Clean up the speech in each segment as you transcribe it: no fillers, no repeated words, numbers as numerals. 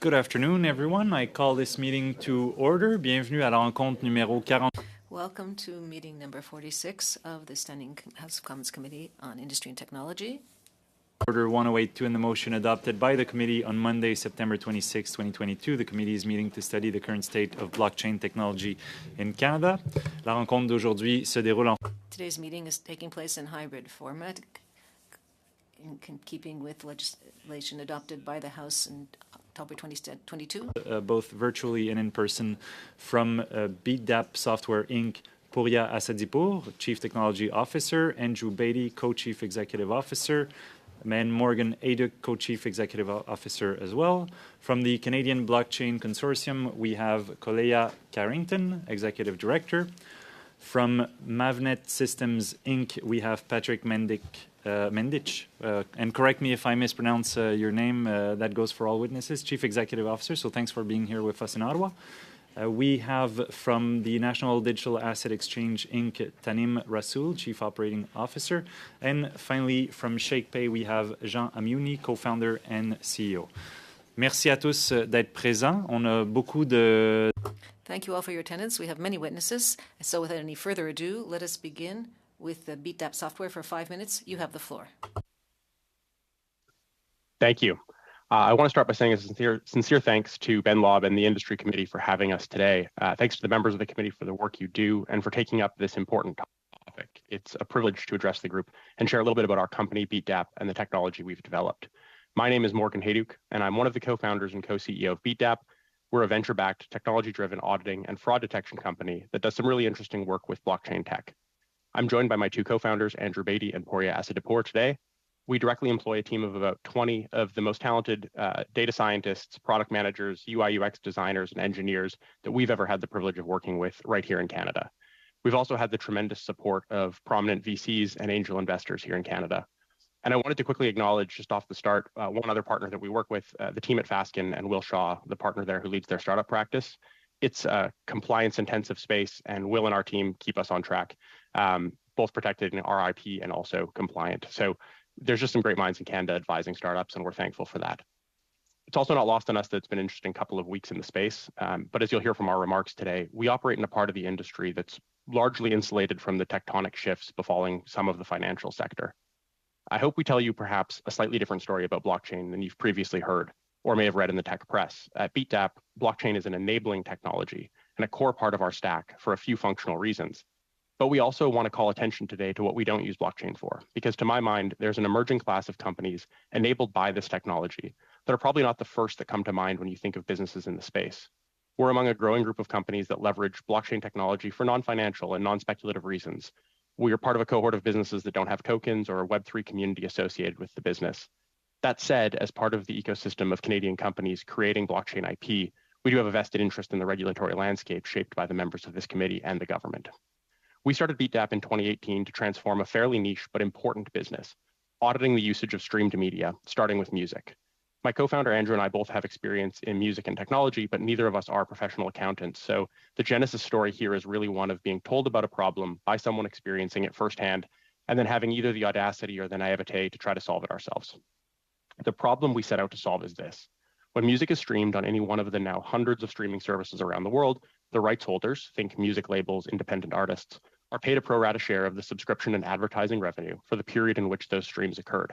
Good afternoon, everyone. I call this meeting to order. Bienvenue à la rencontre numéro 40. Welcome to meeting number 46 of the Standing House of Commons Committee on Industry and Technology. Order 1082 and the motion adopted by the committee on Monday, September 26, 2022. The committee is meeting to study the current state of blockchain technology in Canada. La rencontre d'aujourd'hui se déroule en... Today's meeting is taking place in hybrid format, in keeping with legislation adopted by the House in October 2022. Both virtually and in person from BeatDAP Software Inc., Pouria Assadipour, Chief Technology Officer, Andrew Beatty, Co-Chief Executive Officer, and Morgan Ayduch, Co-Chief Executive Officer as well. From the Canadian Blockchain Consortium, we have Colea Carrington, Executive Director. From Mavnet Systems Inc., we have Patrick Mendich, and correct me if I mispronounce your name, that goes for all witnesses, Chief Executive Officer, so thanks for being here with us in Ottawa. We have from the National Digital Asset Exchange Inc., Tanim Rasool, Chief Operating Officer. And finally, from ShakePay, we have Jean Amiouni, Co-Founder and CEO. Merci à tous d'être présents. On a beaucoup de... Thank you all for your attendance. We have many witnesses. So without any further ado, let us begin with the BeatDAP software for 5 minutes. You have the floor. Thank you. I want to start by saying a sincere thanks to Ben Lobb and the Industry Committee for having us today. Thanks to the members of the committee for the work you do and for taking up this important topic. It's a privilege to address the group and share a little bit about our company, BeatDAP, and the technology we've developed. My name is Morgan Ayduch, and I'm one of the co-founders and co-CEO of BeatDAP. We're a venture-backed, technology-driven auditing and fraud detection company that does some really interesting work with blockchain tech. I'm joined by my two co-founders, Andrew Beatty and Pouria Assadipour today. We directly employ a team of about 20 of the most talented data scientists, product managers, UI UX designers, and engineers that we've ever had the privilege of working with right here in Canada. We've also had the tremendous support of prominent VCs and angel investors here in Canada. And I wanted to quickly acknowledge just off the start, one other partner that we work with, the team at Fasken and Will Shaw, the partner there who leads their startup practice. It's a compliance intensive space, and Will and our team keep us on track, both protected in our IP and also compliant. So there's just some great minds in Canada advising startups, and we're thankful for that. It's also not lost on us that it's been an interesting couple of weeks in the space, but as you'll hear from our remarks today, we operate in a part of the industry that's largely insulated from the tectonic shifts befalling some of the financial sector. I hope we tell you perhaps a slightly different story about blockchain than you've previously heard or may have read in the tech press. At BeatDAP, blockchain is an enabling technology and a core part of our stack for a few functional reasons. But we also want to call attention today to what we don't use blockchain for, because to my mind, there's an emerging class of companies enabled by this technology that are probably not the first that come to mind when you think of businesses in the space. We're among a growing group of companies that leverage blockchain technology for non-financial and non-speculative reasons. We are part of a cohort of businesses that don't have tokens or a Web3 community associated with the business. That said, as part of the ecosystem of Canadian companies creating blockchain IP, we do have a vested interest in the regulatory landscape shaped by the members of this committee and the government. We started BeatDAP in 2018 to transform a fairly niche but important business, auditing the usage of streamed media, starting with music. My co-founder Andrew and I both have experience in music and technology, but neither of us are professional accountants. So the genesis story here is really one of being told about a problem by someone experiencing it firsthand, and then having either the audacity or the naivete to try to solve it ourselves. The problem we set out to solve is this. When music is streamed on any one of the now hundreds of streaming services around the world, the rights holders, think music labels, independent artists, are paid a pro rata share of the subscription and advertising revenue for the period in which those streams occurred.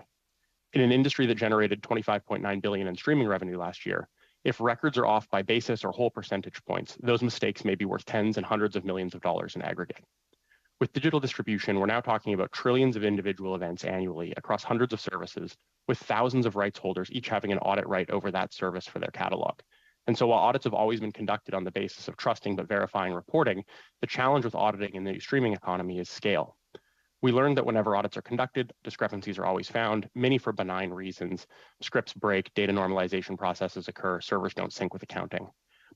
In an industry that generated $25.9 billion in streaming revenue last year, if records are off by basis or whole percentage points, those mistakes may be worth tens and hundreds of millions of dollars in aggregate. With digital distribution, we're now talking about trillions of individual events annually across hundreds of services, with thousands of rights holders each having an audit right over that service for their catalog. And so while audits have always been conducted on the basis of trusting but verifying reporting, the challenge with auditing in the streaming economy is scale. We learned that whenever audits are conducted, discrepancies are always found, many for benign reasons. Scripts break, data normalization processes occur, servers don't sync with accounting.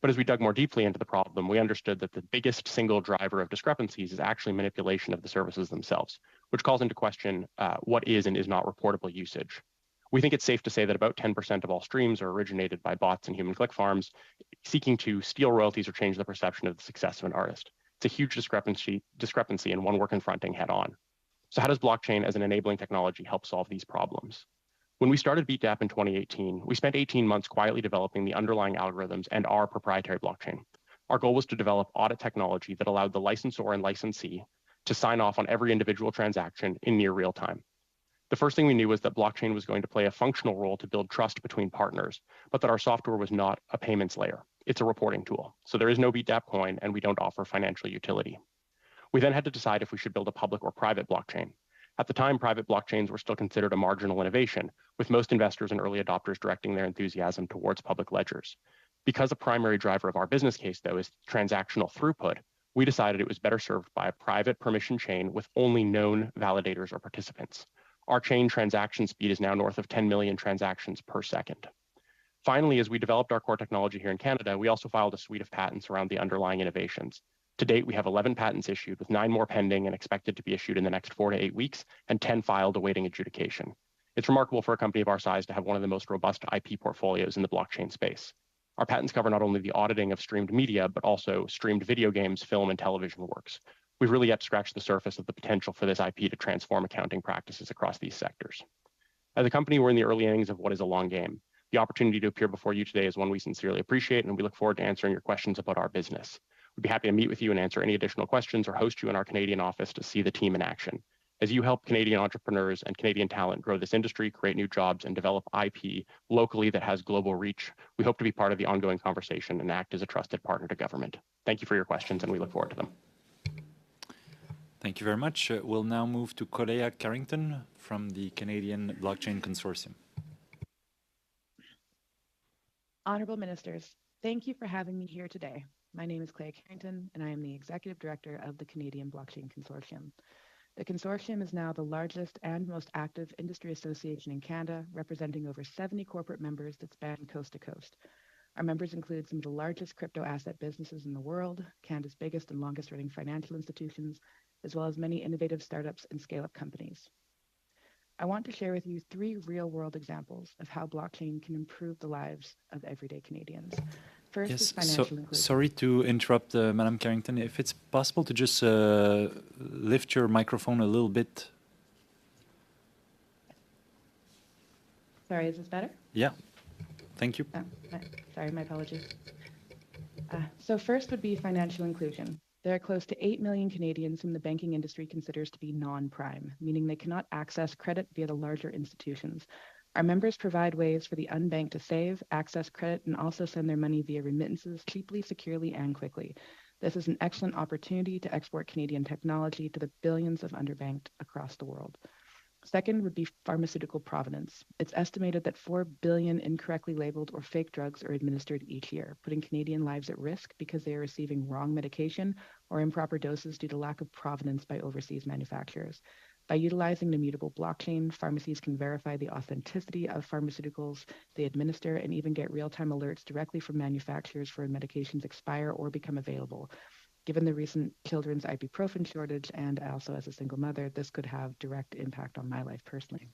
But as we dug more deeply into the problem, we understood that the biggest single driver of discrepancies is actually manipulation of the services themselves, which calls into question what is and is not reportable usage. We think it's safe to say that about 10% of all streams are originated by bots and human click farms seeking to steal royalties or change the perception of the success of an artist. It's a huge discrepancy and one we're confronting head on. So how does blockchain as an enabling technology help solve these problems? When we started BeatDApp in 2018, we spent 18 months quietly developing the underlying algorithms and our proprietary blockchain. Our goal was to develop audit technology that allowed the licensor and licensee to sign off on every individual transaction in near real time. The first thing we knew was that blockchain was going to play a functional role to build trust between partners, but that our software was not a payments layer. It's a reporting tool. So there is no BeatDApp coin, and we don't offer financial utility. We then had to decide if we should build a public or private blockchain. At the time, private blockchains were still considered a marginal innovation, with most investors and early adopters directing their enthusiasm towards public ledgers. Because a primary driver of our business case, though, is transactional throughput, we decided it was better served by a private permission chain with only known validators or participants. Our chain transaction speed is now north of 10 million transactions per second. Finally, as we developed our core technology here in Canada, we also filed a suite of patents around the underlying innovations. To date, we have 11 patents issued, with 9 more pending and expected to be issued in the next 4 to 8 weeks, and 10 filed awaiting adjudication. It's remarkable for a company of our size to have one of the most robust IP portfolios in the blockchain space. Our patents cover not only the auditing of streamed media, but also streamed video games, film, and television works. We've really yet to scratch the surface of the potential for this IP to transform accounting practices across these sectors. As a company, we're in the early innings of what is a long game. The opportunity to appear before you today is one we sincerely appreciate, and we look forward to answering your questions about our business. We'd be happy to meet with you and answer any additional questions or host you in our Canadian office to see the team in action. As you help Canadian entrepreneurs and Canadian talent grow this industry, create new jobs, and develop IP locally that has global reach, we hope to be part of the ongoing conversation and act as a trusted partner to government. Thank you for your questions, and we look forward to them. Thank you very much. We'll now move to Colea Carrington from the Canadian Blockchain Consortium. Honorable Ministers, thank you for having me here today. My name is Colea Carrington, and I am the Executive Director of the Canadian Blockchain Consortium. The consortium is now the largest and most active industry association in Canada, representing over 70 corporate members that span coast to coast. Our members include some of the largest crypto asset businesses in the world, Canada's biggest and longest running financial institutions, as well as many innovative startups and scale-up companies. I want to share with you 3 real-world examples of how blockchain can improve the lives of everyday Canadians. First is financial inclusion. Sorry to interrupt, Madam Carrington. If it's possible to just lift your microphone a little bit. Sorry, is this better? Yeah, thank you. Sorry, my apologies. So first would be financial inclusion. There are close to 8 million Canadians whom the banking industry considers to be non-prime, meaning they cannot access credit via the larger institutions. Our members provide ways for the unbanked to save, access credit, and also send their money via remittances cheaply, securely, and quickly. This is an excellent opportunity to export Canadian technology to the billions of underbanked across the world. Second would be pharmaceutical provenance. It's estimated that 4 billion incorrectly labeled or fake drugs are administered each year, putting Canadian lives at risk because they are receiving wrong medication or improper doses due to lack of provenance by overseas manufacturers. By utilizing the immutable blockchain, pharmacies can verify the authenticity of pharmaceuticals they administer and even get real-time alerts directly from manufacturers for when medications expire or become available. Given the recent children's ibuprofen shortage, and also as a single mother, this could have direct impact on my life personally.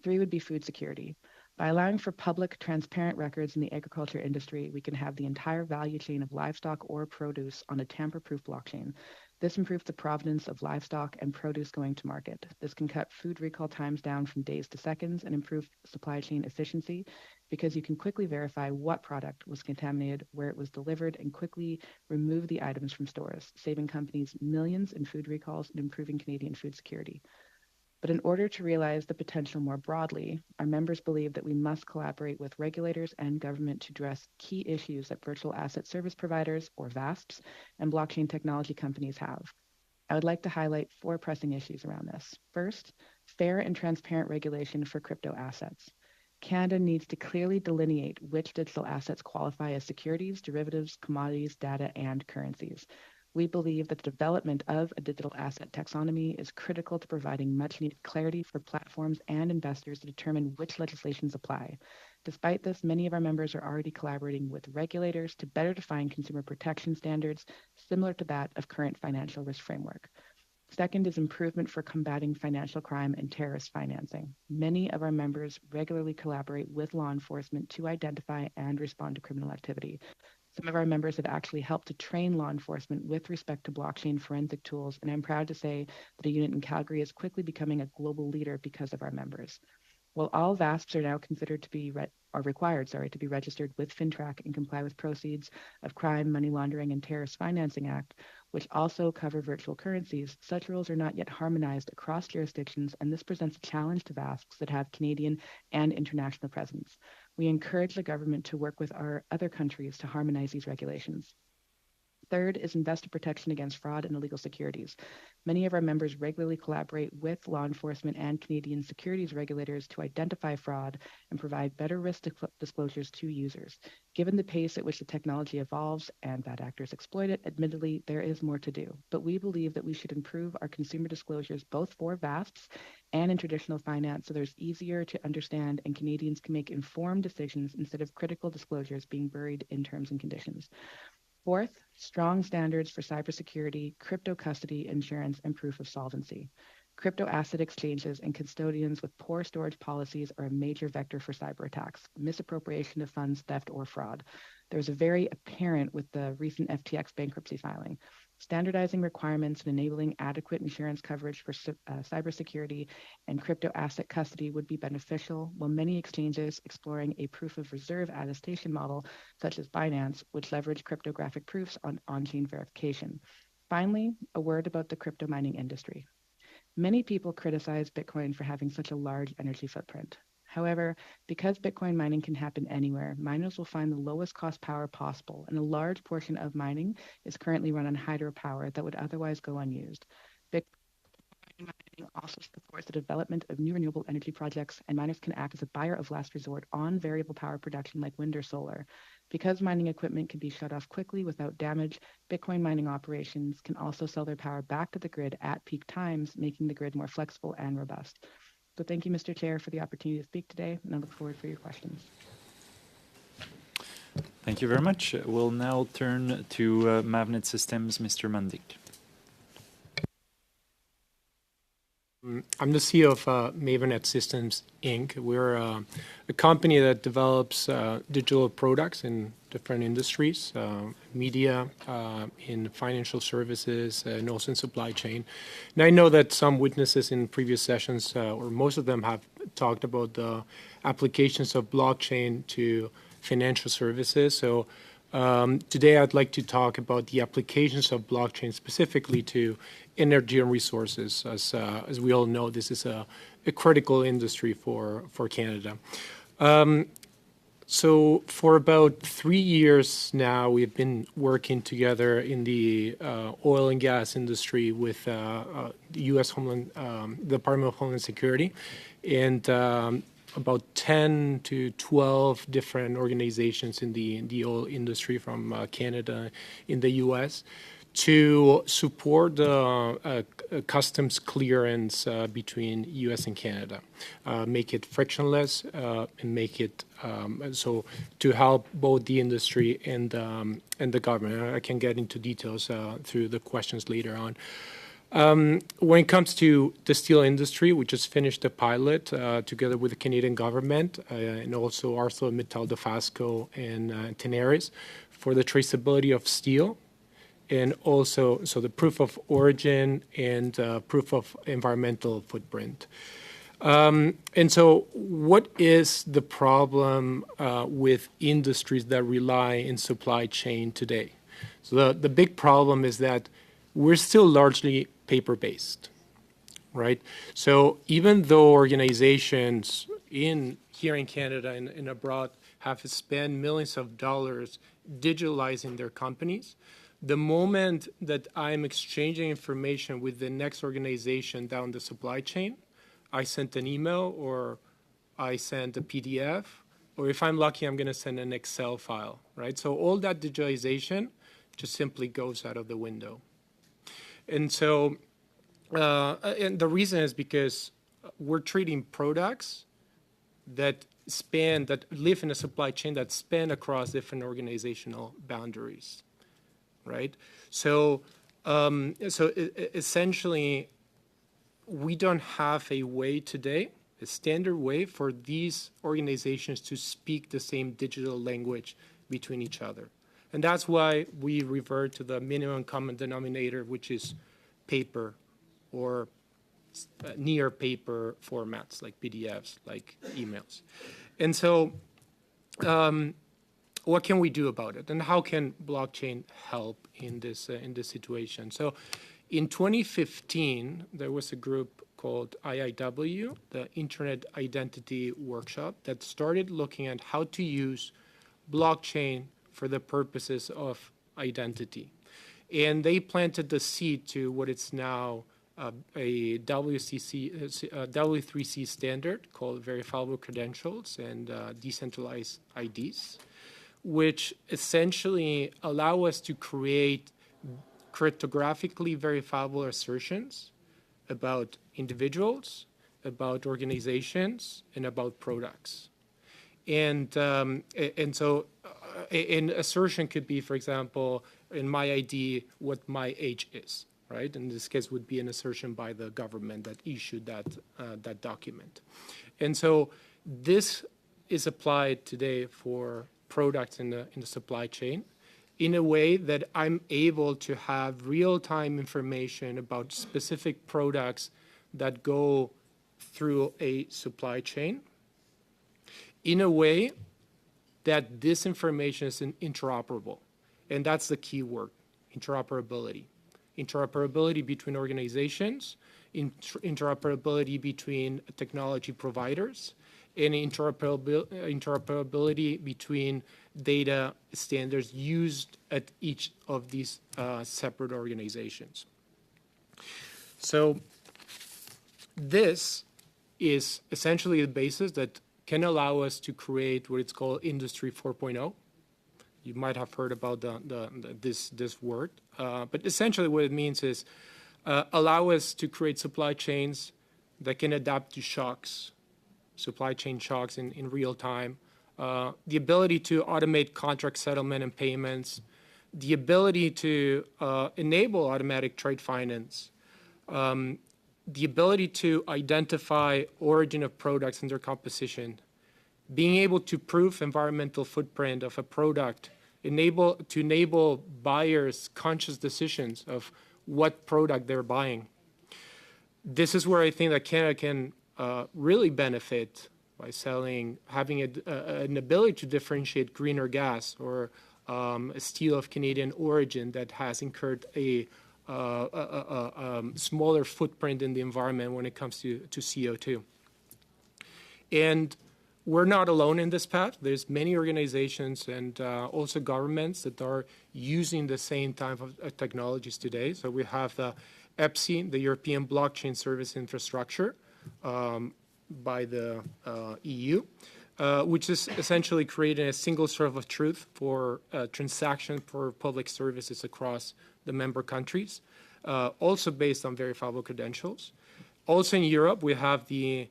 3 would be food security. By allowing for public, transparent records in the agriculture industry, we can have the entire value chain of livestock or produce on a tamper-proof blockchain. This improves the provenance of livestock and produce going to market. This can cut food recall times down from days to seconds and improve supply chain efficiency because you can quickly verify what product was contaminated, where it was delivered, and quickly remove the items from stores, saving companies millions in food recalls and improving Canadian food security. But in order to realize the potential more broadly, our members believe that we must collaborate with regulators and government to address key issues that virtual asset service providers, or VASPs, and blockchain technology companies have. I would like to highlight 4 pressing issues around this. First, fair and transparent regulation for crypto assets. Canada needs to clearly delineate which digital assets qualify as securities, derivatives, commodities, data, and currencies. We believe that the development of a digital asset taxonomy is critical to providing much needed clarity for platforms and investors to determine which legislations apply. Despite this, many of our members are already collaborating with regulators to better define consumer protection standards similar to that of current financial risk framework. Second is improvement for combating financial crime and terrorist financing. Many of our members regularly collaborate with law enforcement to identify and respond to criminal activity. Some of our members have actually helped to train law enforcement with respect to blockchain forensic tools, and I'm proud to say that a unit in Calgary is quickly becoming a global leader because of our members. While all VASPs are now considered to be are required, to be registered with FINTRAC and comply with proceeds of Crime, Money Laundering, and Terrorist Financing Act, which also cover virtual currencies, such rules are not yet harmonized across jurisdictions, and this presents a challenge to VASPs that have Canadian and international presence. We encourage the government to work with our other countries to harmonize these regulations. Third is investor protection against fraud and illegal securities. Many of our members regularly collaborate with law enforcement and Canadian securities regulators to identify fraud and provide better risk disclosures to users. Given the pace at which the technology evolves and bad actors exploit it, admittedly, there is more to do. But we believe that we should improve our consumer disclosures both for VASPs and in traditional finance so there's easier to understand and Canadians can make informed decisions instead of critical disclosures being buried in terms and conditions. Fourth, strong standards for cybersecurity, crypto custody, insurance, and proof of solvency. Crypto asset exchanges and custodians with poor storage policies are a major vector for cyber attacks, misappropriation of funds, theft, or fraud. There's a very apparent with the recent FTX bankruptcy filing. Standardizing requirements and enabling adequate insurance coverage for cybersecurity and crypto asset custody would be beneficial, while many exchanges exploring a proof of reserve attestation model, such as Binance, which leverage cryptographic proofs on-chain verification. Finally, a word about the crypto mining industry. Many people criticize Bitcoin for having such a large energy footprint. However, because Bitcoin mining can happen anywhere, miners will find the lowest cost power possible, and a large portion of mining is currently run on hydropower that would otherwise go unused. Bitcoin mining also supports the development of new renewable energy projects, and miners can act as a buyer of last resort on variable power production like wind or solar. Because mining equipment can be shut off quickly without damage, Bitcoin mining operations can also sell their power back to the grid at peak times, making the grid more flexible and robust. So thank you, Mr. Chair, for the opportunity to speak today, and I look forward for your questions. Thank you very much. We'll now turn to Mavnet Systems, Mr. Mandik. I'm the CEO of Mavnet Systems, Inc. We're a company that develops digital products in different industries, media, in financial services, and also in supply chain. And I know that some witnesses in previous sessions, or most of them, have talked about the applications of blockchain to financial services. So today I'd like to talk about the applications of blockchain specifically to energy and resources. As we all know, this is a critical industry for Canada. So for about 3 years now, we've been working together in the oil and gas industry with the U.S. Department of Homeland Security, and about 10 to 12 different organizations in the oil industry from Canada in the U.S. to support the customs clearance between U.S. and Canada, make it frictionless, and make it so to help both the industry and the government. I can get into details through the questions later on. When it comes to the steel industry, we just finished a pilot together with the Canadian government and also ArcelorMittal, Dofasco, and Tenaris for the traceability of steel, and also so the proof of origin and proof of environmental footprint. And so what is the problem with industries that rely in supply chain today? So the big problem is that we're still largely paper-based, right? So even though organizations here in Canada and abroad have spent millions of dollars digitalizing their companies, the moment that I'm exchanging information with the next organization down the supply chain, I sent an email or I sent a PDF, or if I'm lucky, I'm going to send an Excel file, right? So all that digitalization just simply goes out of the window. And so, and the reason is because we're treating products that live in a supply chain that span across different organizational boundaries, right? So, essentially, we don't have a way today, a standard way for these organizations to speak the same digital language between each other. And that's why we revert to the minimum common denominator, which is paper or near paper formats like PDFs, like emails. And so what can we do about it? And how can blockchain help in this situation? So in 2015, there was a group called IIW, the Internet Identity Workshop, that started looking at how to use blockchain for the purposes of identity. And they planted the seed to what is now a W3C standard called verifiable credentials and decentralized IDs, which essentially allow us to create cryptographically verifiable assertions about individuals, about organizations, and about products. And so an assertion could be, for example, in my ID, what my age is, right? In this case, would be an assertion by the government that issued that document. And so this is applied today for products in the supply chain in a way that I'm able to have real-time information about specific products that go through a supply chain in a way that this information is interoperable. And that's the key word, interoperability. Interoperability between organizations, interoperability between technology providers, and interoperability between data standards used at each of these separate organizations. So this is essentially the basis that can allow us to create what it's called Industry 4.0. You might have heard about this word, but essentially what it means is allow us to create supply chains that can adapt to shocks, supply chain shocks in real time, the ability to automate contract settlement and payments, the ability to enable automatic trade finance, the ability to identify origin of products and their composition, being able to prove environmental footprint of a product, enable buyers' conscious decisions of what product they're buying. This is where I think that Canada can really benefit by having an ability to differentiate greener gas or a steel of Canadian origin that has incurred a smaller footprint in the environment when it comes to CO2. And we're not alone in this path. There's many organizations and also governments that are using the same type of technologies today. So we have the EPSI, the European Blockchain Service Infrastructure, by the EU, which is essentially creating a single source of truth for transaction for public services across the member countries, also based on verifiable credentials. Also in Europe, we have the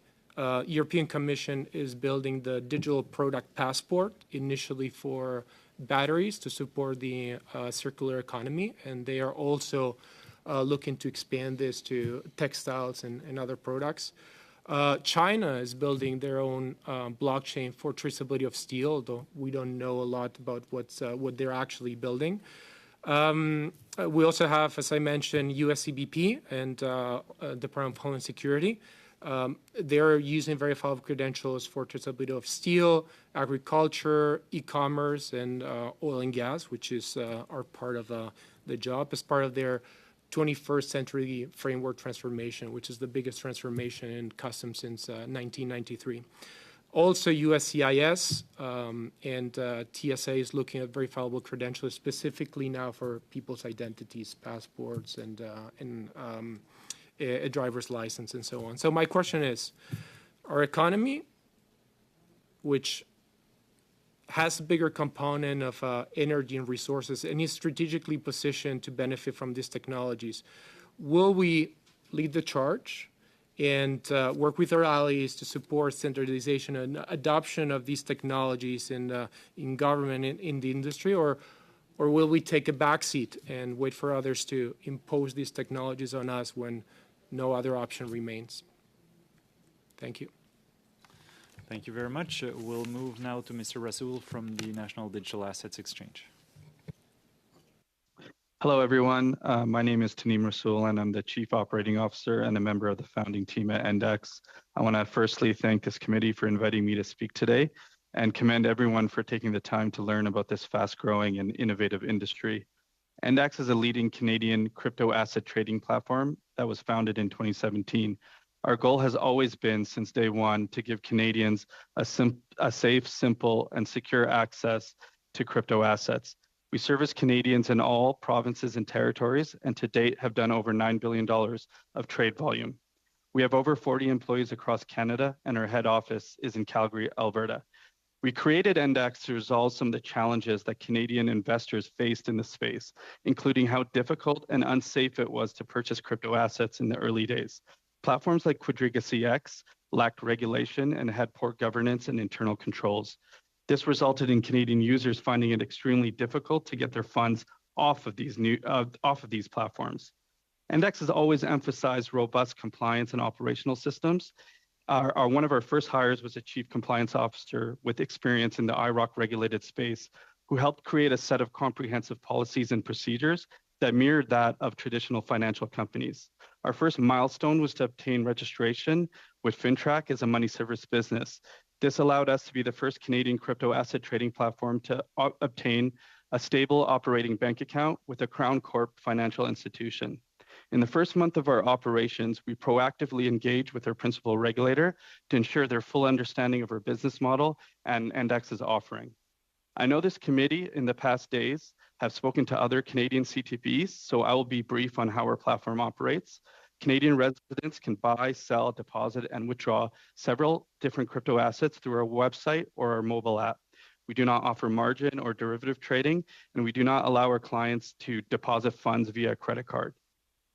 European Commission is building the digital product passport, initially for batteries to support the circular economy, and they are also looking to expand this to textiles and other products. China is building their own blockchain for traceability of steel, though we don't know a lot about what they're actually building. We also have, as I mentioned, USCBP and Department of Homeland Security. They're using verifiable credentials for traceability of steel, agriculture, e-commerce, and oil and gas, which is are part of the job as part of their 21st century framework transformation, which is the biggest transformation in customs since 1993. Also, USCIS and TSA is looking at verifiable credentials specifically now for people's identities, passports, and a driver's license, and so on. So my question is, our economy, which has a bigger component of energy and resources and is strategically positioned to benefit from these technologies, will we lead the charge and work with our allies to support standardization and adoption of these technologies in government, in the industry, or will we take a backseat and wait for others to impose these technologies on us when no other option remains? Thank you. Thank you very much. We'll move now to Mr. Rasool from the National Digital Assets Exchange. Hello, everyone. My name is Taneem Rasool, and I'm the Chief Operating Officer and a member of the founding team at Endex. I want to firstly thank this committee for inviting me to speak today and commend everyone for taking the time to learn about this fast-growing and innovative industry. Endex is a leading Canadian crypto asset trading platform that was founded in 2017. Our goal has always been, since day one, to give Canadians a safe, simple, and secure access to crypto assets. We service Canadians in all provinces and territories, and to date have done over $9 billion of trade volume. We have over 40 employees across Canada, and our head office is in Calgary, Alberta. We created Endex to resolve some of the challenges that Canadian investors faced in the space, including how difficult and unsafe it was to purchase crypto assets in the early days. Platforms like Quadriga CX lacked regulation and had poor governance and internal controls. This resulted in Canadian users finding it extremely difficult to get their funds off of these platforms. Endex has always emphasized robust compliance and operational systems. One of our first hires was a chief compliance officer with experience in the IIROC regulated space, who helped create a set of comprehensive policies and procedures that mirrored that of traditional financial companies. Our first milestone was to obtain registration with FINTRAC as a money service business. This allowed us to be the first Canadian crypto asset trading platform to obtain a stable operating bank account with a Crown Corp financial institution. In the first month of our operations, we proactively engaged with our principal regulator to ensure their full understanding of our business model and Endex's offering. I know this committee in the past days have spoken to other Canadian CTPs, so I will be brief on how our platform operates. Canadian residents can buy, sell, deposit, and withdraw several different crypto assets through our website or our mobile app. We do not offer margin or derivative trading, and we do not allow our clients to deposit funds via credit card.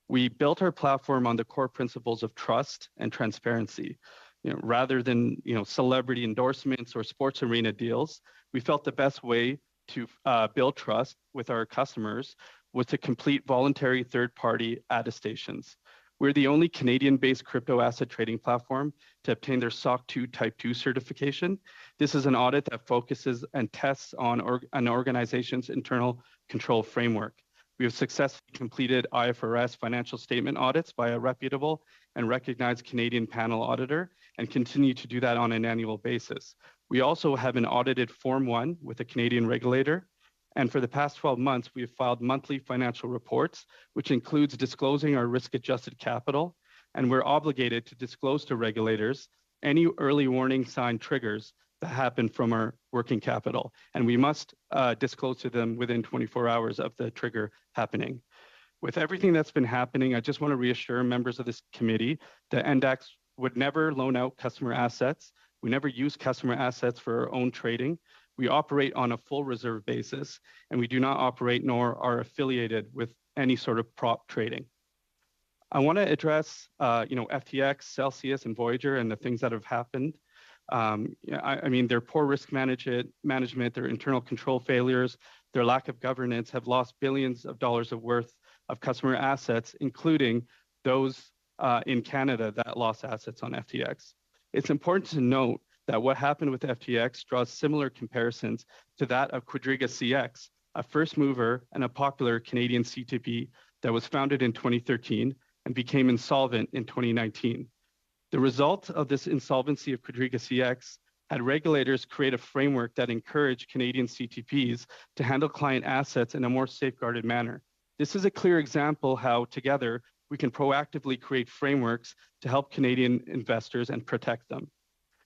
We built our platform on the core principles of trust and transparency. Rather than celebrity endorsements or sports arena deals, we felt the best way to build trust with our customers was to complete voluntary third-party attestations. We're the only Canadian-based crypto asset trading platform to obtain their SOC 2 Type 2 certification. This is an audit that focuses and tests on an organization's internal control framework. We have successfully completed IFRS financial statement audits by a reputable and recognized Canadian panel auditor and continue to do that on an annual basis. We also have an audited Form 1 with a Canadian regulator. And for the past 12 months, we have filed monthly financial reports, which includes disclosing our risk-adjusted capital. And we're obligated to disclose to regulators any early warning sign triggers that happen from our working capital. And we must disclose to them within 24 hours of the trigger happening. With everything that's been happening, I just want to reassure members of this committee that Endex would never loan out customer assets. We never use customer assets for our own trading. We operate on a full reserve basis, and we do not operate nor are affiliated with any sort of prop trading. I want to address, FTX, Celsius, and Voyager and the things that have happened. Their poor risk management, their internal control failures, their lack of governance have lost billions of dollars of worth of customer assets, including those in Canada that lost assets on FTX. It's important to note that what happened with FTX draws similar comparisons to that of Quadriga CX, a first mover and a popular Canadian CTP that was founded in 2013 and became insolvent in 2019. The result of this insolvency of Quadriga CX had regulators create a framework that encouraged Canadian CTPs to handle client assets in a more safeguarded manner. This is a clear example how together we can proactively create frameworks to help Canadian investors and protect them.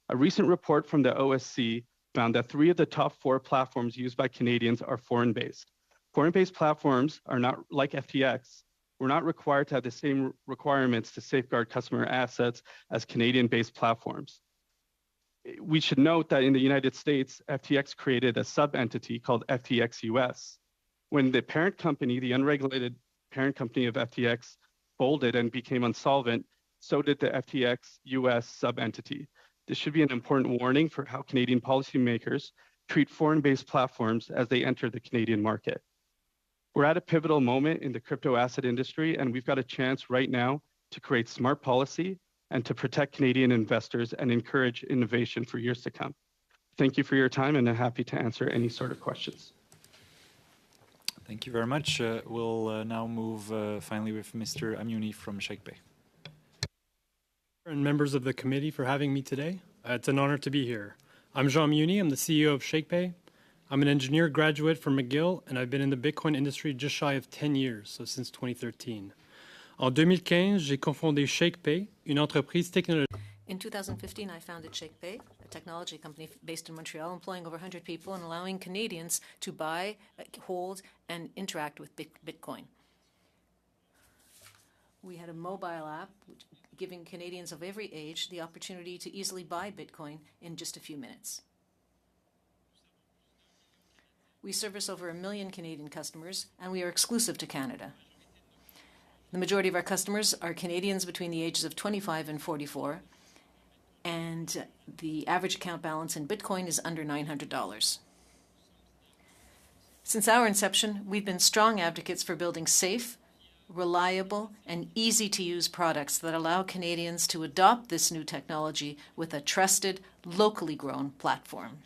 A recent report from the OSC found that 3 of the top 4 platforms used by Canadians are foreign-based. Foreign-based platforms are not like FTX. We're not required to have the same requirements to safeguard customer assets as Canadian-based platforms. We should note that in the United States, FTX created a sub-entity called FTX US. When the parent company, the unregulated parent company of FTX, folded and became insolvent, so did the FTX US sub-entity. This should be an important warning for how Canadian policymakers treat foreign-based platforms as they enter the Canadian market. We're at a pivotal moment in the crypto asset industry, and we've got a chance right now to create smart policy and to protect Canadian investors and encourage innovation for years to come. Thank you for your time, and I'm happy to answer any sort of questions. Thank you very much. We'll now move finally with Mr. Amiouni from ShakePay. And members of the committee for having me today. It's an honor to be here. I'm Jean Muni. I'm the CEO of ShakePay. I'm an engineer graduate from McGill, and I've been in the Bitcoin industry just shy of 10 years, so since 2013. En 2015, j'ai cofondé ShakePay, une entreprise technologique. In 2015, I founded ShakePay, a technology company based in Montreal, employing over 100 people and allowing Canadians to buy, hold, and interact with Bitcoin. We had a mobile app giving Canadians of every age the opportunity to easily buy Bitcoin in just a few minutes. We service over 1 million Canadian customers, and we are exclusive to Canada. The majority of our customers are Canadians between the ages of 25 and 44, and the average account balance in Bitcoin is under $900. Since our inception, we've been strong advocates for building safe, reliable, and easy-to-use products that allow Canadians to adopt this new technology with a trusted, locally grown platform.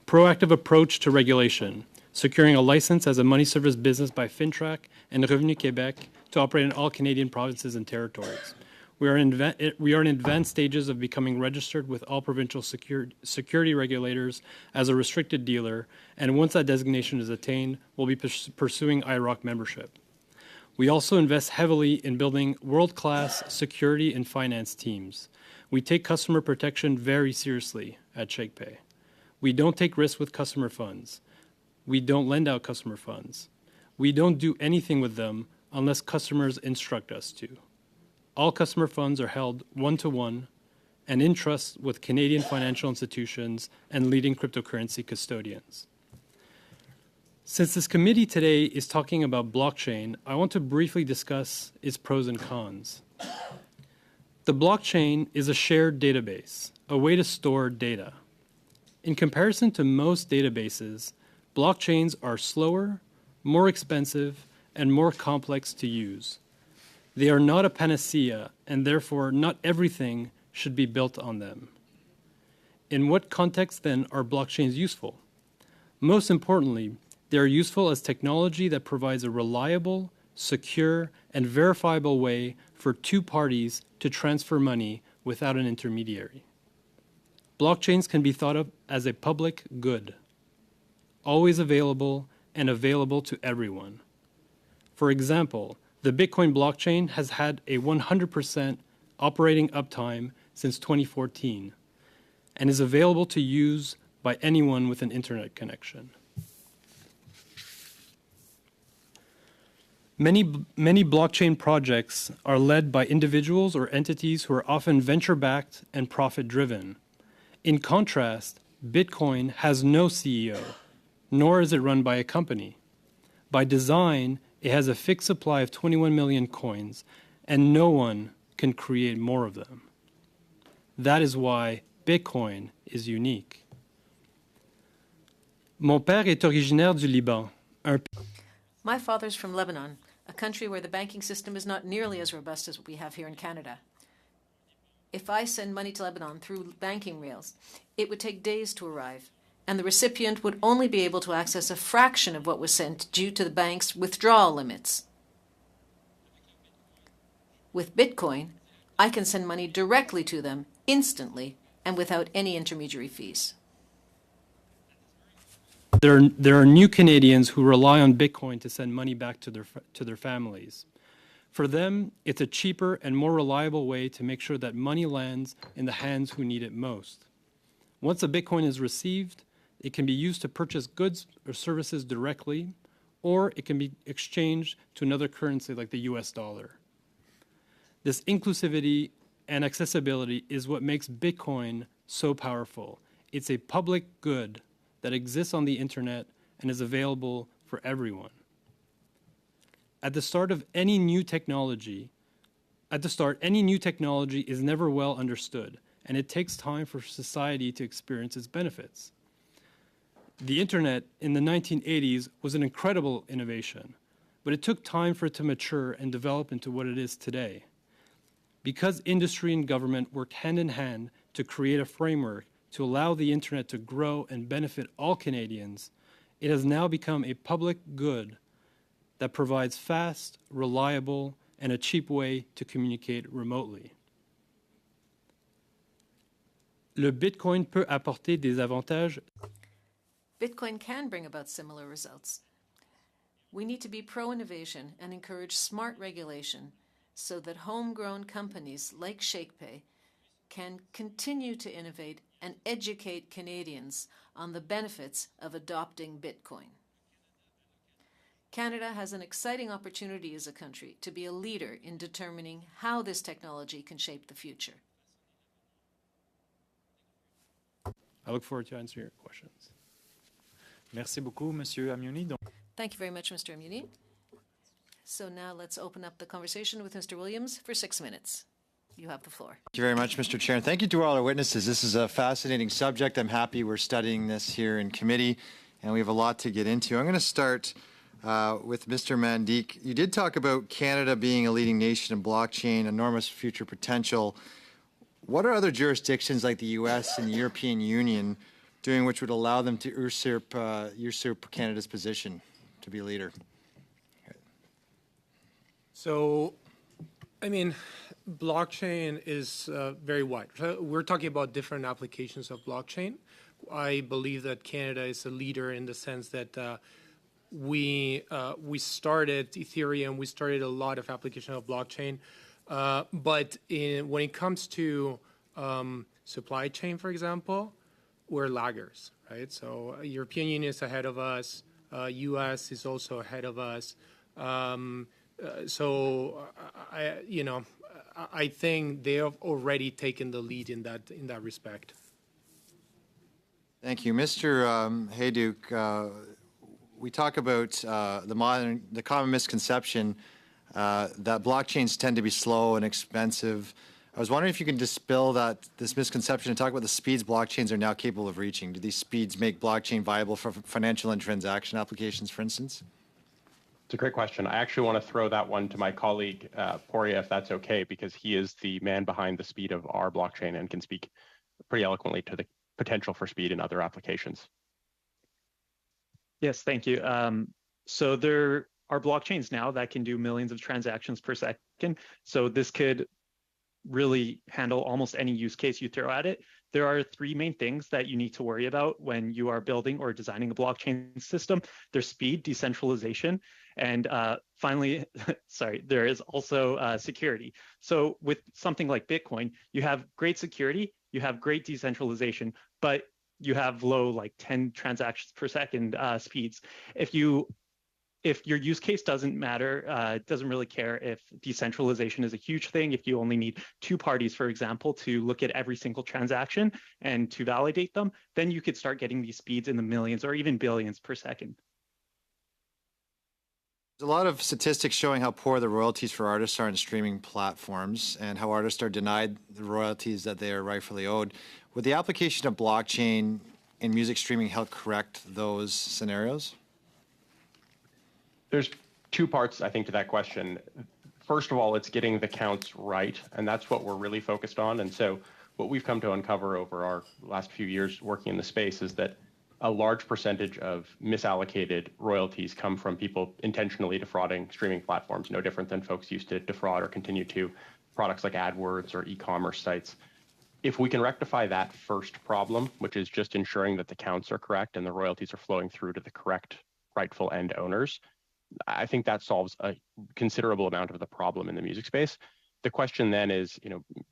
Proactive approach to regulation, securing a license as a money service business by FINTRAC and Revenu Québec to operate in all Canadian provinces and territories. We are in advanced stages of becoming registered with all provincial security regulators as a restricted dealer, and once that designation is attained, we'll be pursuing IIROC membership. We also invest heavily in building world-class security and finance teams. We take customer protection very seriously at ShakePay. We don't take risks with customer funds. We don't lend out customer funds. We don't do anything with them unless customers instruct us to. All customer funds are held one-to-one and in trust with Canadian financial institutions and leading cryptocurrency custodians. Since this committee today is talking about blockchain, I want to briefly discuss its pros and cons. The blockchain is a shared database, a way to store data. In comparison to most databases, blockchains are slower, more expensive, and more complex to use. They are not a panacea, and therefore not everything should be built on them. In what context, then, are blockchains useful? Most importantly, they are useful as technology that provides a reliable, secure, and verifiable way for two parties to transfer money without an intermediary. Blockchains can be thought of as a public good, always available and available to everyone. For example, the Bitcoin blockchain has had a 100% operating uptime since 2014 and is available to use by anyone with an internet connection. Many blockchain projects are led by individuals or entities who are often venture-backed and profit-driven. In contrast, Bitcoin has no CEO, nor is it run by a company. By design, it has a fixed supply of 21 million coins, and no one can create more of them. That is why Bitcoin is unique. Mon père est originaire du Liban. My father's from Lebanon, a country where the banking system is not nearly as robust as what we have here in Canada. If I send money to Lebanon through banking rails, it would take days to arrive, and the recipient would only be able to access a fraction of what was sent due to the bank's withdrawal limits. With Bitcoin, I can send money directly to them instantly and without any intermediary fees. There are new Canadians who rely on Bitcoin to send money back to their families. For them, it's a cheaper and more reliable way to make sure that money lands in the hands who need it most. Once a Bitcoin is received, it can be used to purchase goods or services directly, or it can be exchanged to another currency like the US dollar. This inclusivity and accessibility is what makes Bitcoin so powerful. It's a public good that exists on the internet and is available for everyone. At the start, any new technology is never well understood, and it takes time for society to experience its benefits. The internet in the 1980s was an incredible innovation, but it took time for it to mature and develop into what it is today. Because industry and government worked hand in hand to create a framework to allow the internet to grow and benefit all Canadians, It has now become a public good that provides fast, reliable, and a cheap way to communicate remotely. Le Bitcoin peut apporter des avantages. Bitcoin can bring about similar results. We need to be pro-innovation and encourage smart regulation so that homegrown companies like ShakePay can continue to innovate and educate Canadians on the benefits of adopting Bitcoin. Canada has an exciting opportunity as a country to be a leader in determining how this technology can shape the future. I look forward to answering your questions. Merci beaucoup, Monsieur Amioni. Thank you very much, Mr. Amuni. So now let's open up the conversation with Mr. Williams for 6 minutes. You have the floor. Thank you very much, Mr. Chair. And thank you to all our witnesses. This is a fascinating subject. I'm happy we're studying this here in committee, and we have a lot to get into. I'm going to start with Mr. Mandique. You did talk about Canada being a leading nation in blockchain, enormous future potential. What are other jurisdictions like the U.S. and the European Union doing which would allow them to usurp Canada's position to be a leader? So, I mean, blockchain is very wide. We're talking about different applications of blockchain. I believe that Canada is a leader in the sense that we started Ethereum, we started a lot of application of blockchain, but when it comes to supply chain, for example, we're laggers, right? So European Union is ahead of us, U.S. is also ahead of us. I think they have already taken the lead in that respect. Thank you, Mr. Hayduke. We talk about the common misconception that blockchains tend to be slow and expensive. I was wondering if you can dispel this misconception and talk about the speeds blockchains are now capable of reaching. Do these speeds make blockchain viable for financial and transaction applications, for instance? It's a great question. I actually want to throw that one to my colleague, Poria, if that's okay, because he is the man behind the speed of our blockchain and can speak pretty eloquently to the potential for speed in other applications. Yes, thank you. So there are blockchains now that can do millions of transactions per second. So this could really handle almost any use case you throw at it. There are three main things that you need to worry about when you are building or designing a blockchain system. There's speed, decentralization, and finally, there is also security. So with something like Bitcoin, you have great security, you have great decentralization, but you have low, like 10 transactions per second speeds. If your use case doesn't matter, doesn't really care if decentralization is a huge thing, if you only need two parties, for example, to look at every single transaction and to validate them, then you could start getting these speeds in the millions or even billions per second. There's a lot of statistics showing how poor the royalties for artists are in streaming platforms and how artists are denied the royalties that they are rightfully owed. Would the application of blockchain in music streaming help correct those scenarios? There's two parts, I think, to that question. First of all, it's getting the counts right, and that's what we're really focused on. And so what we've come to uncover over our last few years working in the space is that a large percentage of misallocated royalties come from people intentionally defrauding streaming platforms, no different than folks used to defraud or continue to products like AdWords or e-commerce sites. If we can rectify that first problem, which is just ensuring that the counts are correct and the royalties are flowing through to the correct rightful end owners, I think that solves a considerable amount of the problem in the music space. The question then is,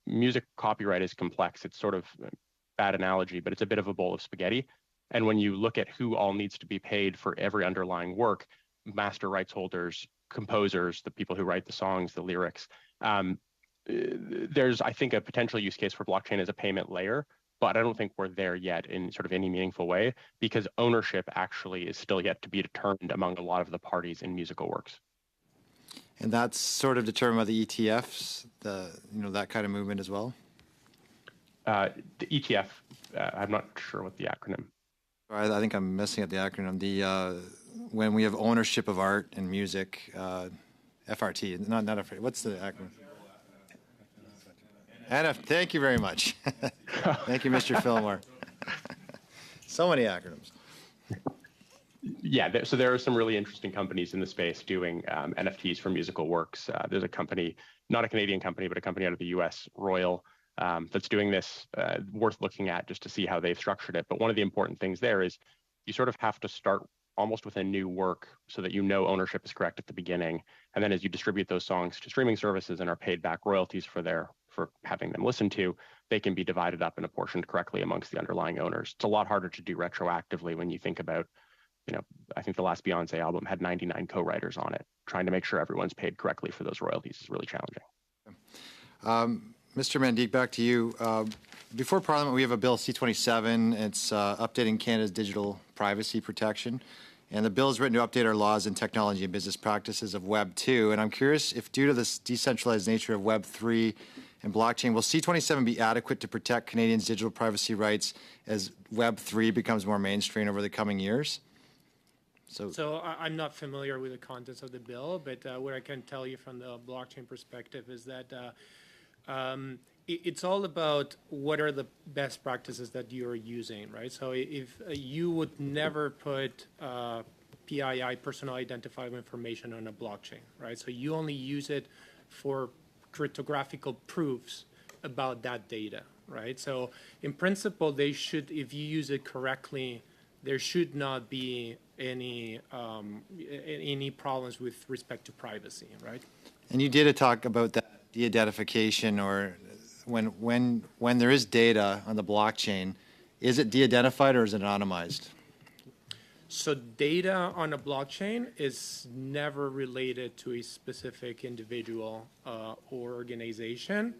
music copyright is complex. It's sort of a bad analogy, but it's a bit of a bowl of spaghetti. And when you look at who all needs to be paid for every underlying work, master rights holders, composers, the people who write the songs, the lyrics, there's, I think, a potential use case for blockchain as a payment layer, but I don't think we're there yet in sort of any meaningful way because ownership actually is still yet to be determined among a lot of the parties in musical works. And that's sort of determined by the ETFs, that kind of movement as well? The ETF, I'm not sure what the acronym. I think I'm messing up the acronym. When we have ownership of art and music, FRT, not FRT. What's the acronym? Thank you very much. Thank you, Mr. Fillmore. So many acronyms. Yeah, so there are some really interesting companies in the space doing NFTs for musical works. There's a company, not a Canadian company, but a company out of the US, Royal, that's doing this, worth looking at just to see how they've structured it. But one of the important things there is you sort of have to start almost with a new work so that you know ownership is correct at the beginning. And then as you distribute those songs to streaming services and are paid back royalties for having them listened to, they can be divided up and apportioned correctly amongst the underlying owners. It's a lot harder to do retroactively when you think about, I think the last Beyonce album had 99 co-writers on it. Trying to make sure everyone's paid correctly for those royalties is really challenging. Mr. Mandeek, back to you. Before Parliament, we have a bill C27. It's updating Canada's digital privacy protection. And the bill is written to update our laws and technology and business practices of Web 2. And I'm curious if, due to this decentralized nature of Web 3 and blockchain, will C27 be adequate to protect Canadians' digital privacy rights as Web 3 becomes more mainstream over the coming years? So I'm not familiar with the contents of the bill, but what I can tell you from the blockchain perspective is that it's all about what are the best practices that you're using, right? So if you would never put PII, personal identifiable information, on a blockchain, right? So you only use it for cryptographical proofs about that data, right? So in principle, they should, if you use it correctly, there should not be any problems with respect to privacy, right? And you did talk about that de-identification, or when there is data on the blockchain, is it de-identified or is it anonymized? So data on a blockchain is never related to a specific individual or organization.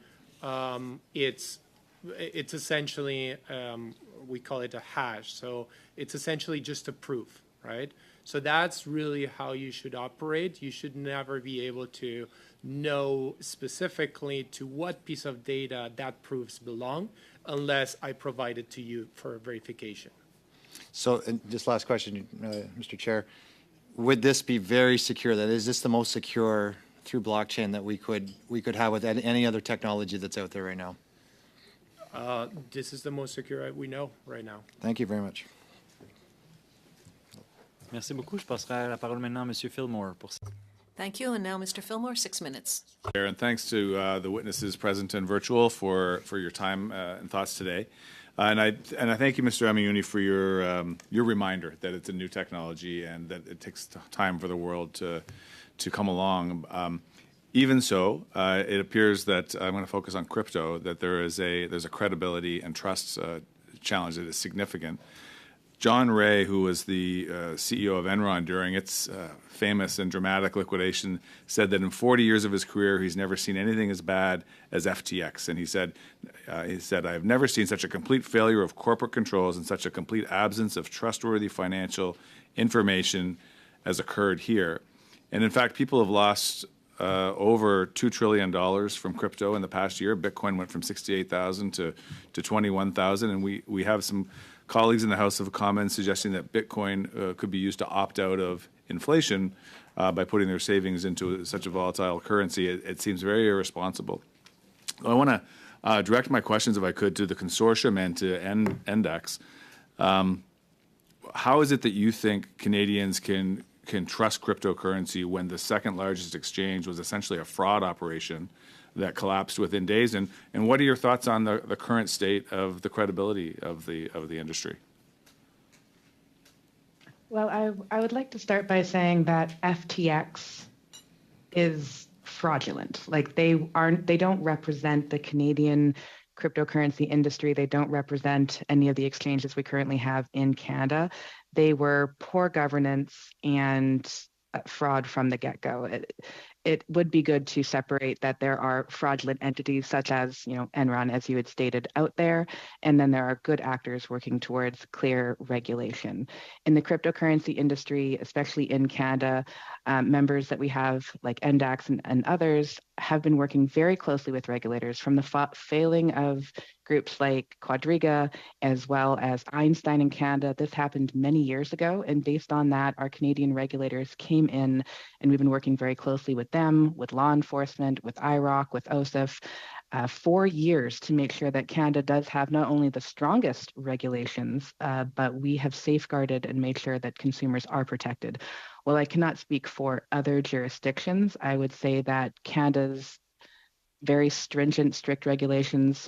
It's essentially, we call it a hash. So it's essentially just a proof, right? So that's really how you should operate. You should never be able to know specifically to what piece of data that proofs belong unless I provide it to you for verification. So, and just last question, Mr. Chair, would this be very secure? That is this the most secure through blockchain that we could have with any other technology that's out there right now? This is the most secure we know right now. Thank you very much. Merci beaucoup. Je passerai la parole maintenant à Monsieur Fillmore pour ça. Thank you. And now, Mr. Fillmore, 6 minutes. And thanks to the witnesses present and virtual for your time and thoughts today. And I thank you, Mr. Amayuni, for your reminder that it's a new technology and that it takes time for the world to come along. Even so, it appears that I'm going to focus on crypto. That there's a credibility and trust challenge that is significant. John Ray, who was the CEO of Enron during its famous and dramatic liquidation, said that in 40 years of his career, he's never seen anything as bad as FTX. And he said, I have never seen such a complete failure of corporate controls and such a complete absence of trustworthy financial information as occurred here. And in fact, people have lost over $2 trillion from crypto in the past year. Bitcoin went from 68,000 to 21,000. And we have some colleagues in the House of Commons suggesting that Bitcoin could be used to opt out of inflation by putting their savings into such a volatile currency. It seems very irresponsible. I want to direct my questions, if I could, to the consortium and to NDEX. How is it that you think Canadians can trust cryptocurrency when the second largest exchange was essentially a fraud operation that collapsed within days? And what are your thoughts on the current state of the credibility of the industry? Well, I would like to start by saying that FTX is fraudulent. Like they don't represent the Canadian cryptocurrency industry. They don't represent any of the exchanges we currently have in Canada. They were poor governance and fraud from the get-go. It would be good to separate that there are fraudulent entities such as, Enron, as you had stated, out there, and then there are good actors working towards clear regulation. In the cryptocurrency industry, especially in Canada, members that we have like NDAX and others have been working very closely with regulators from the failing of groups like Quadriga, as well as Einstein in Canada. This happened many years ago, and based on that, our Canadian regulators came in, and we've been working very closely with them, with law enforcement, with IROC, with OSIF, 4 years to make sure that Canada does have not only the strongest regulations, but we have safeguarded and made sure that consumers are protected. While I cannot speak for other jurisdictions, I would say that Canada's very stringent, strict regulations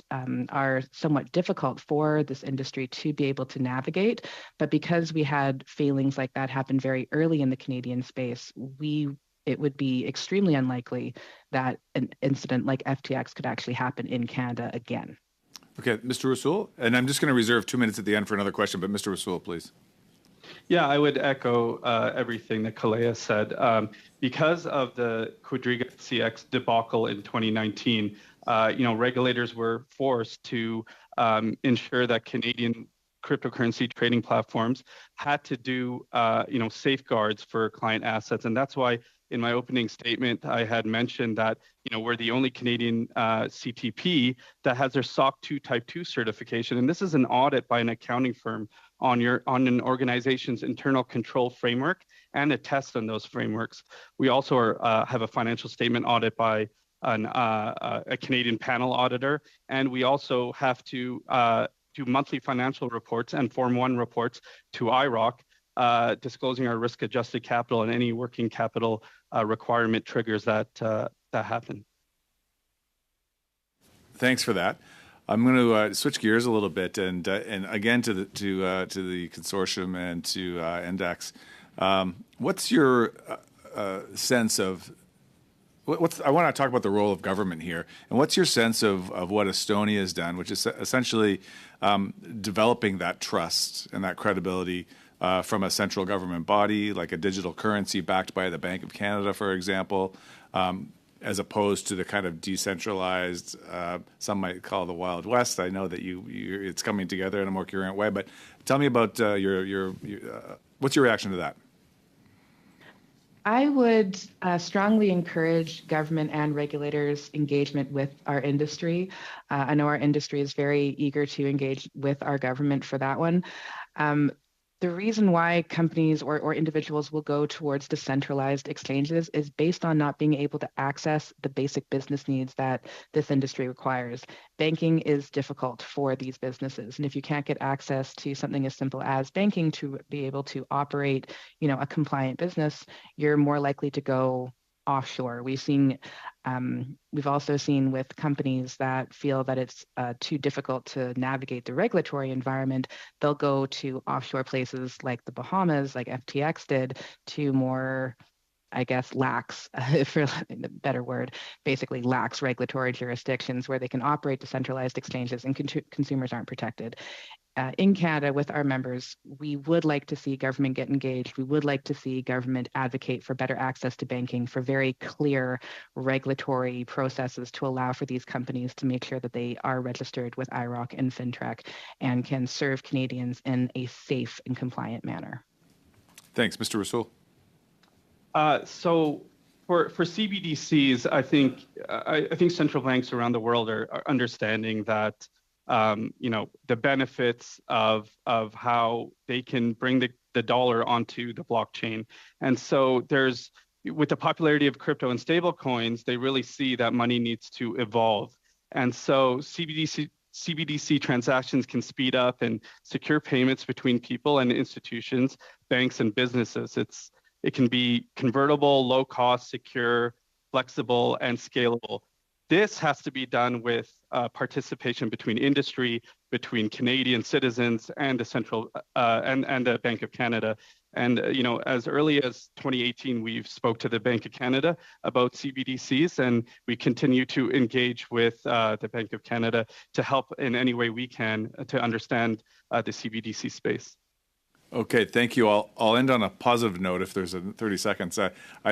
are somewhat difficult for this industry to be able to navigate. But because we had failings like that happen very early in the Canadian space, it would be extremely unlikely that an incident like FTX could actually happen in Canada again. Okay, Mr. Rasool, and I'm just going to reserve 2 minutes at the end for another question, but Mr. Rasool, please. Yeah, I would echo everything that Kalea said. Because of the Quadriga CX debacle in 2019, regulators were forced to ensure that Canadian cryptocurrency trading platforms had to do, safeguards for client assets, and that's why in my opening statement I had mentioned that we're the only Canadian CTP that has their SOC 2 Type 2 certification, and this is an audit by an accounting firm on an organization's internal control framework and a test on those frameworks. We also have a financial statement audit by a Canadian panel auditor, and we also have to do monthly financial reports and Form 1 reports to IROC, disclosing our risk-adjusted capital and any working capital requirement triggers that happen. Thanks for that. I'm going to switch gears a little bit, and again to the consortium and to Index. What's your sense of I want to talk about the role of government here, and what's your sense of what Estonia has done, which is essentially developing that trust and that credibility from a central government body, like a digital currency backed by the Bank of Canada, for example, as opposed to the kind of decentralized, some might call the Wild West. I know that it's coming together in a more coherent way, but tell me about what's your reaction to that? I would strongly encourage government and regulators' engagement with our industry. I know our industry is very eager to engage with our government for that one. The reason why companies or individuals will go towards decentralized exchanges is based on not being able to access the basic business needs that this industry requires. Banking is difficult for these businesses, and if you can't get access to something as simple as banking to be able to operate, a compliant business, you're more likely to go offshore. We've also seen with companies that feel that it's too difficult to navigate the regulatory environment, they'll go to offshore places like the Bahamas, like FTX did, to more, lax, for a better word, basically lax regulatory jurisdictions where they can operate decentralized exchanges and consumers aren't protected. In Canada, with our members, we would like to see government get engaged. We would like to see government advocate for better access to banking, for very clear regulatory processes to allow for these companies to make sure that they are registered with IROC and FINTRAC and can serve Canadians in a safe and compliant manner. Thanks. Mr. Rasool. So for CBDCs, I think central banks around the world are understanding that the benefits of how they can bring the dollar onto the blockchain. And so with the popularity of crypto and stable coins, they really see that money needs to evolve. And so CBDC transactions can speed up and secure payments between people and institutions, banks and businesses. It can be convertible, low cost, secure, flexible, and scalable. This has to be done with participation between industry, between Canadian citizens, and the central and the Bank of Canada. And as early as 2018, we've spoke to the Bank of Canada about CBDCs, and we continue to engage with the Bank of Canada to help in any way we can to understand the CBDC space. Okay, thank you. I'll end on a positive note if there's 30 seconds.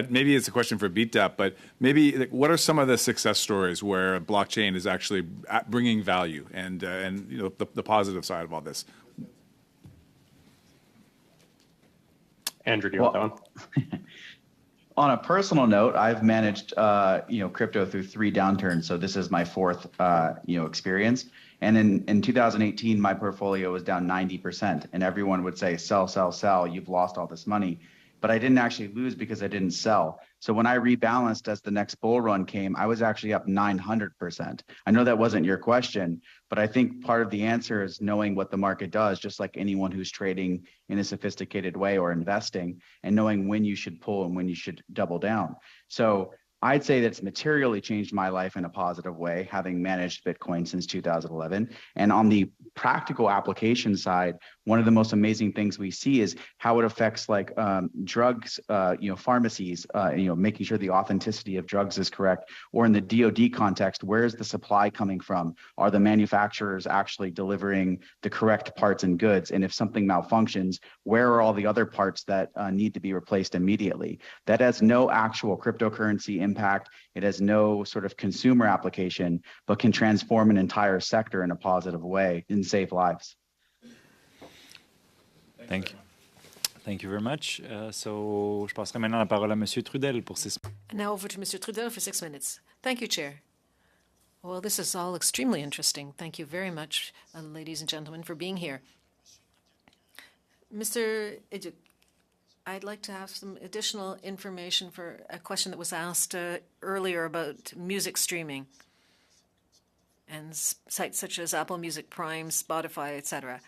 Maybe it's a question for BeatDAP, but maybe what are some of the success stories where blockchain is actually bringing value and the positive side of all this? Andrew, do you want that one? On a personal note, I've managed crypto through 3 downturns, so this is my 4th experience. And in 2018, my portfolio was down 90%, and everyone would say, sell, sell, sell, you've lost all this money. but I didn't actually lose because I didn't sell. So when I rebalanced as the next bull run came, I was actually up 900%. I know that wasn't your question, but I think part of the answer is knowing what the market does, just like anyone who's trading in a sophisticated way or investing, and knowing when you should pull and when you should double down. So I'd say that's materially changed my life in a positive way, having managed Bitcoin since 2011. And on the practical application side, one of the most amazing things we see is how it affects like drugs, pharmacies, making sure the authenticity of drugs is correct. Or in the DoD context, where is the supply coming from? Are the manufacturers actually delivering the correct parts and goods? And if something malfunctions, where are all the other parts that need to be replaced immediately? That has no actual cryptocurrency impact. It has no sort of consumer application, but can transform an entire sector in a positive way and save lives. Thank you. Thank you very much. So, je passerai maintenant la parole à Monsieur Trudel pour 6 minutes. And now over to Mr. Trudel for 6 minutes. Thank you, Chair. Well, this is all extremely interesting. Thank you very much, ladies and gentlemen, for being here. Mr. Idjuk, I'd like to have some additional information for a question that was asked earlier about music streaming and sites such as Apple Music, Prime, Spotify, etc.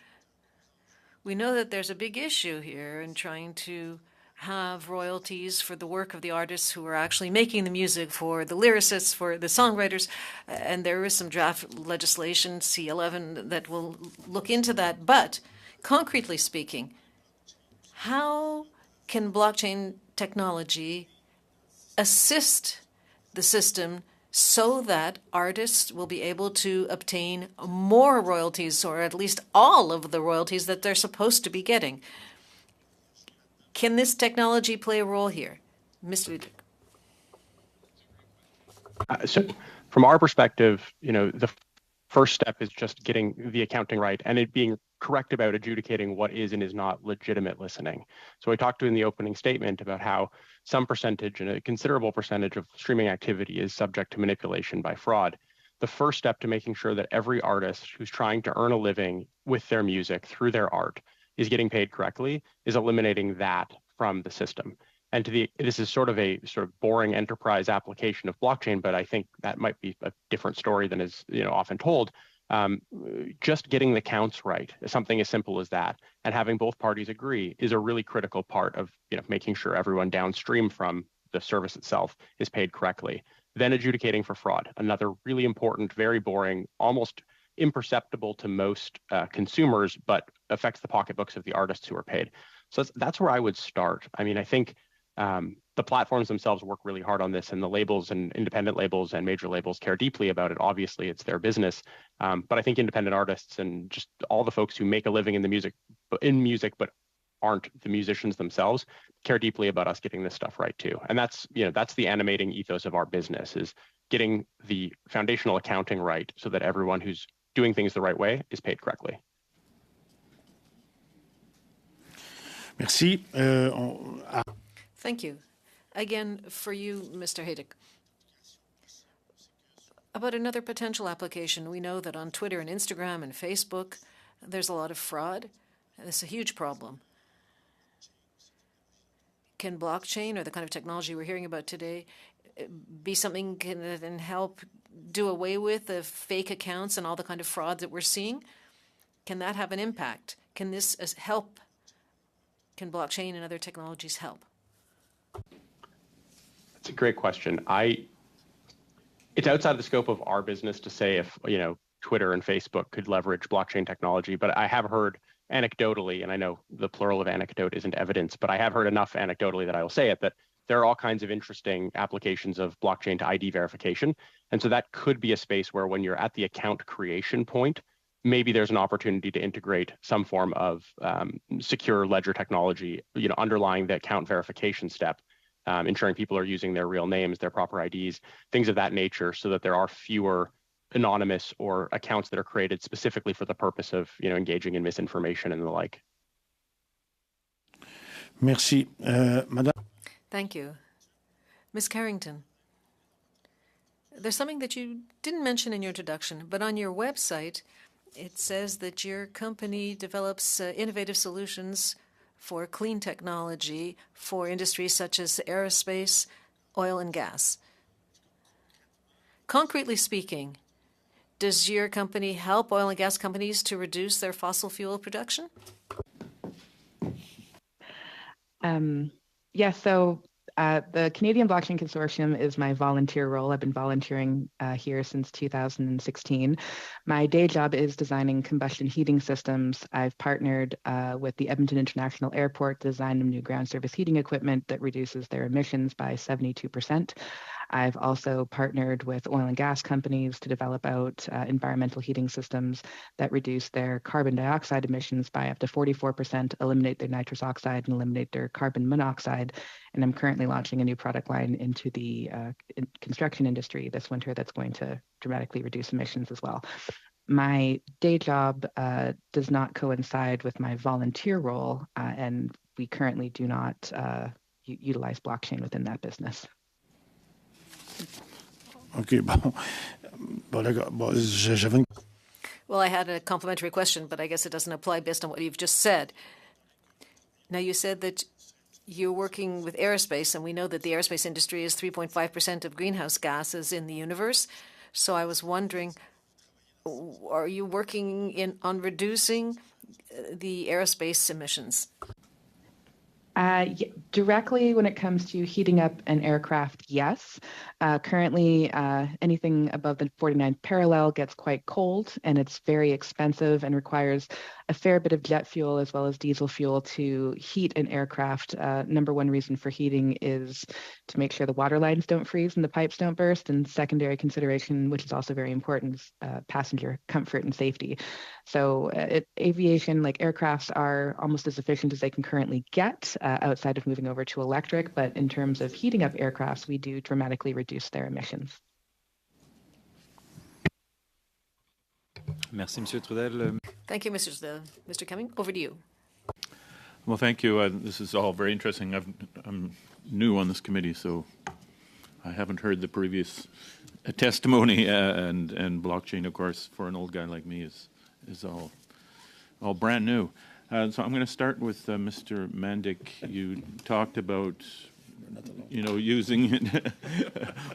We know that there's a big issue here in trying to have royalties for the work of the artists who are actually making the music, for the lyricists, for the songwriters, and there is some draft legislation, C11, that will look into that. But concretely speaking, how can blockchain technology assist the system so that artists will be able to obtain more royalties, or at least all of the royalties that they're supposed to be getting? Can this technology play a role here? Mr. Idjuk? So from our perspective, the first step is just getting the accounting right and it being correct about adjudicating what is and is not legitimate listening. So I talked in the opening statement about how some percentage and a considerable percentage of streaming activity is subject to manipulation by fraud. The first step to making sure that every artist who's trying to earn a living with their music through their art is getting paid correctly is eliminating that from the system. And this is sort of boring enterprise application of blockchain, but I think that might be a different story than is often told. Just getting the counts right, something as simple as that, and having both parties agree is a really critical part of making sure everyone downstream from the service itself is paid correctly. Then adjudicating for fraud, another really important, very boring, almost imperceptible to most consumers, but affects the pocketbooks of the artists who are paid. So that's where I would start. I mean, I think the platforms themselves work really hard on this, and the labels and independent labels and major labels care deeply about it. Obviously, it's their business. But I think independent artists and just all the folks who make a living in music but aren't the musicians themselves care deeply about us getting this stuff right too. And that's the animating ethos of our business, is getting the foundational accounting right so that everyone who's doing things the right way is paid correctly. Merci. Thank you. Again, for you, Mr. Haydick. About another potential application, we know that on Twitter and Instagram and Facebook, there's a lot of fraud, and it's a huge problem. Can blockchain, or the kind of technology we're hearing about today, be something that can help do away with the fake accounts and all the kind of fraud that we're seeing? Can that have an impact? Can this help? Can blockchain and other technologies help? That's a great question. It's outside the scope of our business to say if Twitter and Facebook could leverage blockchain technology, but I have heard anecdotally, and I know the plural of anecdote isn't evidence, but I have heard enough anecdotally that I will say it, that there are all kinds of interesting applications of blockchain to ID verification. And so that could be a space where when you're at the account creation point, maybe there's an opportunity to integrate some form of secure ledger technology, underlying the account verification step, ensuring people are using their real names, their proper IDs, things of that nature, so that there are fewer anonymous or accounts that are created specifically for the purpose of engaging in misinformation and the like. Merci, Madame. Thank you. Ms. Carrington, there's something that you didn't mention in your introduction, but on your website, it says that your company develops innovative solutions for clean technology for industries such as aerospace, oil and gas. Concretely speaking, does your company help oil and gas companies to reduce their fossil fuel production? Yes, so the Canadian Blockchain Consortium is my volunteer role. I've been volunteering here since 2016. My day job is designing combustion heating systems. I've partnered with the Edmonton International Airport to design new ground surface heating equipment that reduces their emissions by 72%. I've also partnered with oil and gas companies to develop out environmental heating systems that reduce their carbon dioxide emissions by up to 44%, eliminate their nitrous oxide, and eliminate their carbon monoxide. And I'm currently launching a new product line into the construction industry this winter that's going to dramatically reduce emissions as well. My day job does not coincide with my volunteer role, and we currently do not utilize blockchain within that business. OK, bon. J'avais une... Well, I had a complimentary question, but I guess it doesn't apply based on what you've just said. Now, you said that you're working with aerospace, and we know that the aerospace industry is 3.5% of greenhouse gases in the universe. So I was wondering, are you working on reducing the aerospace emissions? Directly when it comes to heating up an aircraft, yes. Currently, anything above the 49th parallel gets quite cold, and it's very expensive and requires a fair bit of jet fuel as well as diesel fuel to heat an aircraft. Number one reason for heating is to make sure the water lines don't freeze and the pipes don't burst, and secondary consideration, which is also very important, is passenger comfort and safety. So aviation, like aircrafts, are almost as efficient as they can currently get outside of moving over to electric. But in terms of heating up aircrafts, we do dramatically reduce their emissions. Merci, Monsieur Trudel. Thank you, Mr. Cumming. Over to you. Well, thank you. This is all very interesting. I'm new on this committee, so I haven't heard the previous testimony. And blockchain, of course, for an old guy like me, is all brand new. So I'm going to start with Mr. Mandic. You talked about, using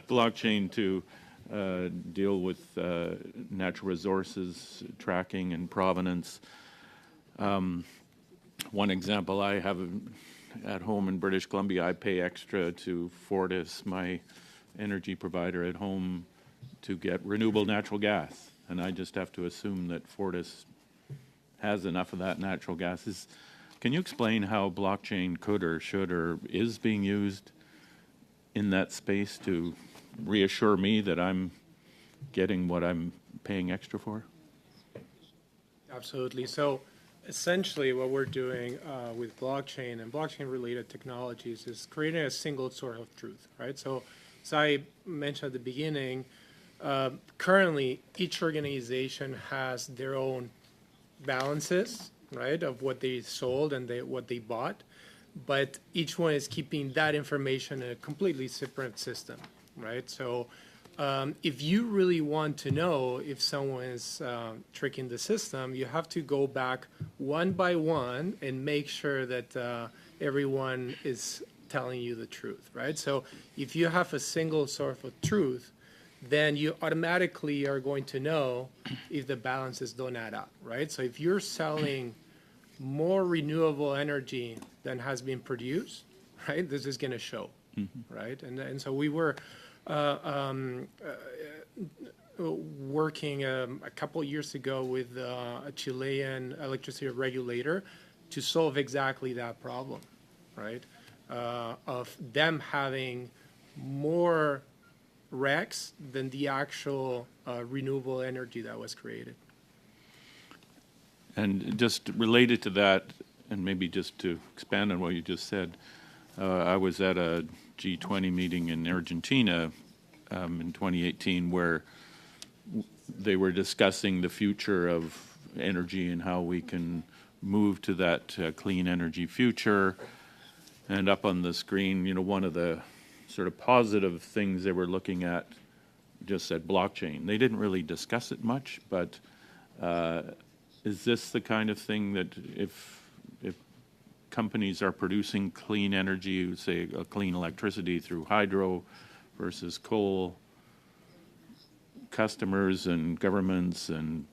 blockchain to deal with natural resources tracking and provenance. One example I have at home in British Columbia, I pay extra to Fortis, my energy provider at home, to get renewable natural gas. And I just have to assume that Fortis has enough of that natural gas. Can you explain how blockchain could or should or is being used in that space to reassure me that I'm getting what I'm paying extra for? Absolutely. So essentially what we're doing with blockchain and blockchain-related technologies is creating a single source of truth, right? So as I mentioned at the beginning, currently each organization has their own balances, right, of what they sold and what they bought, but each one is keeping that information in a completely separate system, right? So if you really want to know if someone is tricking the system, you have to go back one by one and make sure that everyone is telling you the truth, right? So if you have a single source of truth, then you automatically are going to know if the balances don't add up, right? So if you're selling more renewable energy than has been produced, right, this is going to show, right? And so we were working a couple of years ago with a Chilean electricity regulator to solve exactly that problem, right? Of them having more RECs than the actual renewable energy that was created. And just related to that, and maybe just to expand on what you just said, I was at a G20 meeting in Argentina in 2018 where they were discussing the future of energy and how we can move to that clean energy future. And up on the screen, one of the sort of positive things they were looking at just said blockchain. They didn't really discuss it much, but is this the kind of thing that if companies are producing clean energy, say clean electricity through hydro versus coal, customers and governments and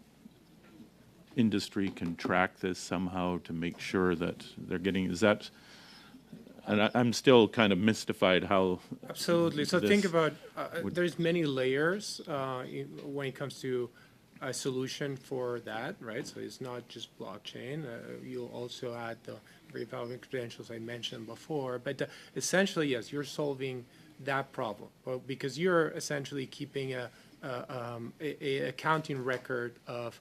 industry can track this somehow to make sure that they're getting, is that, and I'm still kind of mystified how. Absolutely. So think about, there's many layers when it comes to a solution for that, right? So it's not just blockchain. You'll also add the revolving credentials I mentioned before. But essentially, yes, you're solving that problem. Well, because you're essentially keeping a accounting record of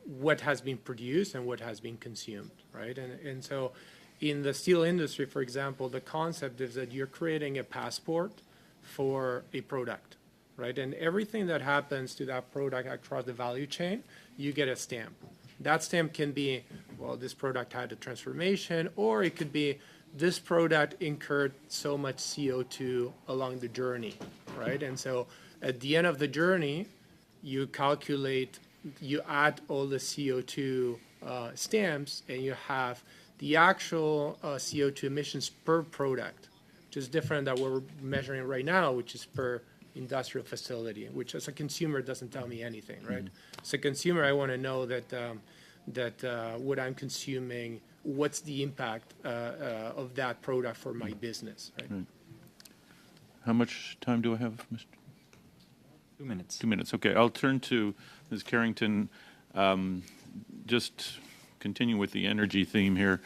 what has been produced and what has been consumed, right? And so in the steel industry, for example, the concept is that you're creating a passport for a product, right? And everything that happens to that product across the value chain, you get a stamp. That stamp can be, well, this product had a transformation, or it could be this product incurred so much CO2 along the journey, right? And so at the end of the journey, you calculate, you add all the CO2 stamps, and you have the actual CO2 emissions per product, which is different than what we're measuring right now, which is per industrial facility, which as a consumer doesn't tell me anything, right? As a consumer, I want to know that what I'm consuming, what's the impact of that product for my business, right? How much time do I have, Mr.? 2 minutes. 2 minutes. Okay, I'll turn to Ms. Carrington. Just continue with the energy theme here.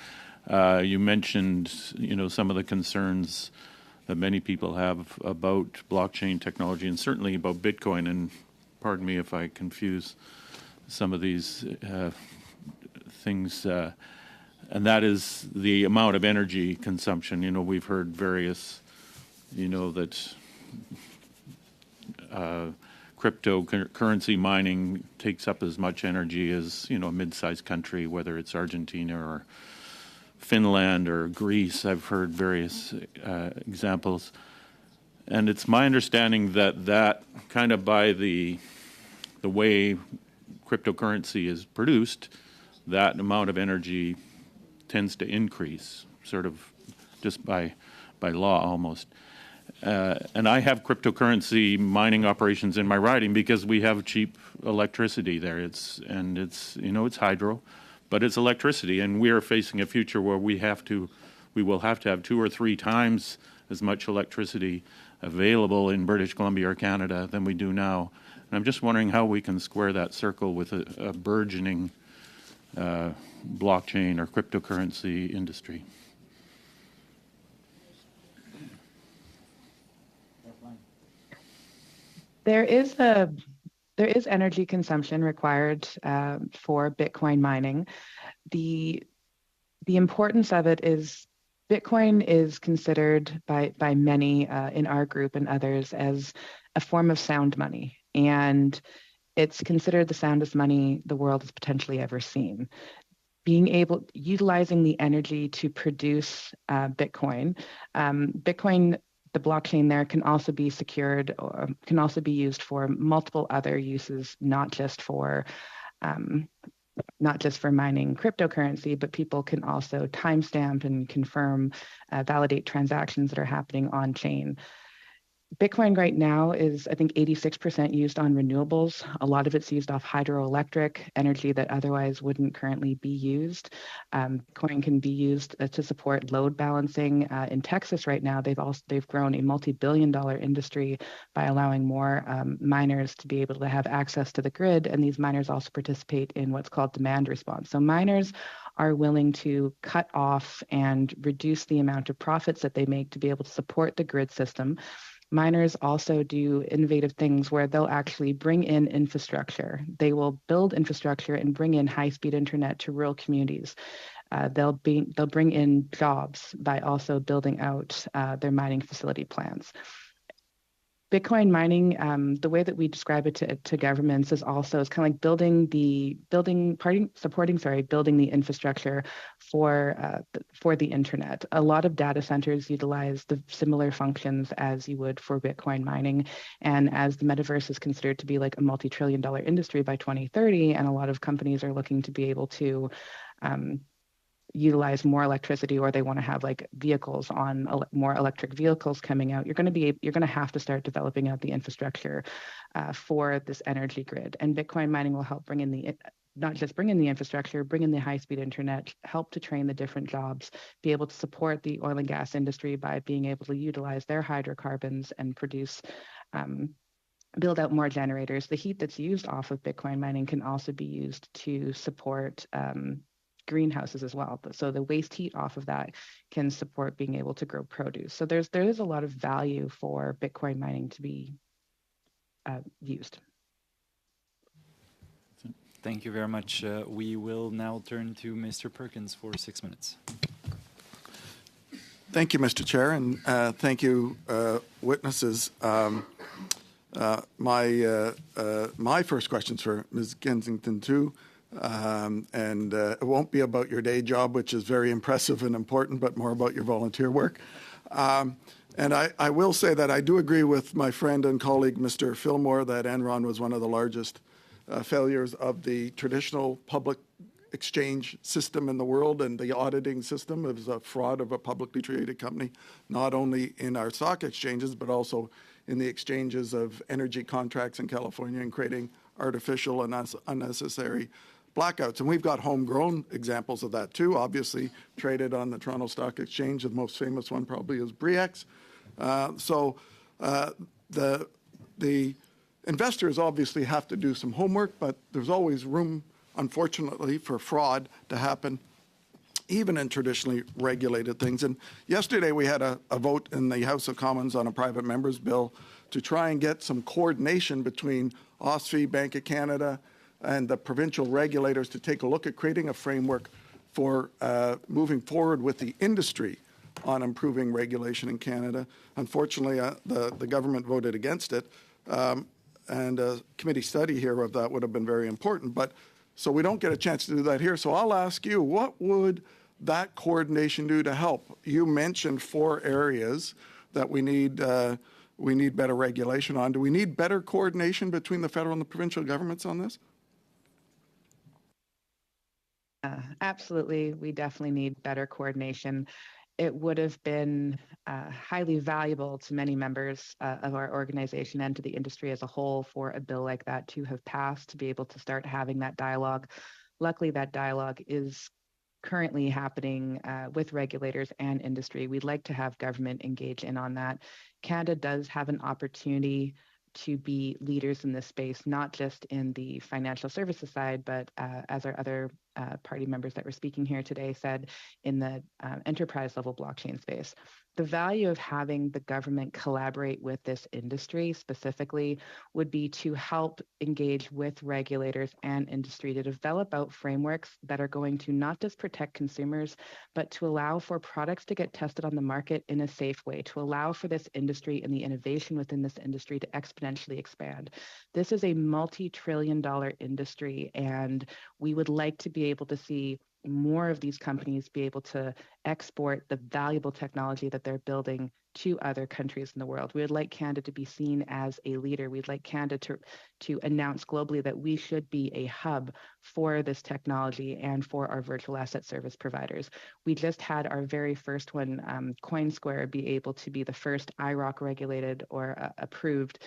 You mentioned, some of the concerns that many people have about blockchain technology and certainly about Bitcoin. And pardon me if I confuse some of these things. And that is the amount of energy consumption. We've heard various, that cryptocurrency mining takes up as much energy as, a mid-sized country, whether it's Argentina or Finland or Greece. I've heard various examples. And it's my understanding that kind of by the way cryptocurrency is produced, that amount of energy tends to increase, sort of just by law almost. And I have cryptocurrency mining operations in my riding because we have cheap electricity there. It's hydro, but it's electricity, and we are facing a future where we will have to have 2 or 3 times as much electricity available in British Columbia or Canada than we do now. And I'm just wondering how we can square that circle with a burgeoning blockchain or cryptocurrency industry. There is energy consumption required for Bitcoin mining. The importance of it is Bitcoin is considered by many in our group and others as a form of sound money, and it's considered the soundest money the world has potentially ever seen. Utilizing the energy to produce Bitcoin, the blockchain there can also be secured or can also be used for multiple other uses, not just for mining cryptocurrency, but people can also timestamp and confirm, validate transactions that are happening on chain. Bitcoin right now is, I think, 86% used on renewables. A lot of it's used off hydroelectric energy that otherwise wouldn't currently be used. Bitcoin can be used to support load balancing. In Texas right now, they've grown a multi-billion-dollar industry by allowing more miners to be able to have access to the grid, and these miners also participate in what's called demand response. So miners are willing to cut off and reduce the amount of profits that they make to be able to support the grid system. Miners also do innovative things where they'll actually bring in infrastructure. They will build infrastructure and bring in high-speed internet to rural communities. They'll bring in jobs by also building out their mining facility plans. Bitcoin mining, the way that we describe it to governments is kind of like building the infrastructure for the internet. A lot of data centers utilize the similar functions as you would for Bitcoin mining, and as the metaverse is considered to be like a multi-trillion-dollar industry by 2030, and a lot of companies are looking to be able to utilize more electricity, or they want to have like vehicles on more electric vehicles coming out, you're going to have to start developing out the infrastructure for this energy grid. And Bitcoin mining will help bring in not just bring in the infrastructure, bring in the high-speed internet, help to train the different jobs, be able to support the oil and gas industry by being able to utilize their hydrocarbons and produce, build out more generators. The heat that's used off of Bitcoin mining can also be used to support greenhouses as well. So the waste heat off of that can support being able to grow produce. So there is a lot of value for Bitcoin mining to be used. Thank you very much. We will now turn to Mr. Perkins for 6 minutes. Thank you, Mr. Chair, and thank you, witnesses. My first question's for Ms. Kensington too, and it won't be about your day job, which is very impressive and important, but more about your volunteer work. And I will say that I do agree with my friend and colleague, Mr. Fillmore, that Enron was one of the largest failures of the traditional public exchange system in the world, and the auditing system is a fraud of a publicly traded company, not only in our stock exchanges, but also in the exchanges of energy contracts in California, and creating artificial and unnecessary blackouts. And we've got homegrown examples of that too, obviously traded on the Toronto Stock Exchange. The most famous one probably is Bre-X. The investors obviously have to do some homework, but there's always room, unfortunately, for fraud to happen, even in traditionally regulated things. And yesterday we had a vote in the House of Commons on a private member's bill to try and get some coordination between OSFI, Bank of Canada, and the provincial regulators to take a look at creating a framework for moving forward with the industry on improving regulation in Canada. Unfortunately, the government voted against it. And a committee study here of that would have been very important. But so we don't get a chance to do that here. So I'll ask you, what would that coordination do to help? You mentioned 4 areas that we need better regulation on. Do we need better coordination between the federal and the provincial governments on this? Absolutely. We definitely need better coordination. It would have been highly valuable to many members of our organization and to the industry as a whole for a bill like that to have passed, to be able to start having that dialogue. Luckily, that dialogue is currently happening with regulators and industry. We'd like to have government engage in on that. Canada does have an opportunity to be leaders in this space, not just in the financial services side, but as our other party members that were speaking here today said, in the enterprise level blockchain space. The value of having the government collaborate with this industry specifically would be to help engage with regulators and industry to develop out frameworks that are going to not just protect consumers, but to allow for products to get tested on the market in a safe way, to allow for this industry and the innovation within this industry to exponentially expand. This is a multi-trillion-dollar industry, and we would like to be able to see more of these companies be able to export the valuable technology that they're building to other countries in the world. We would like Canada to be seen as a leader. We'd like Canada to announce globally that we should be a hub for this technology and for our virtual asset service providers. We just had our very first one, CoinSquare, be able to be the first IROC regulated or approved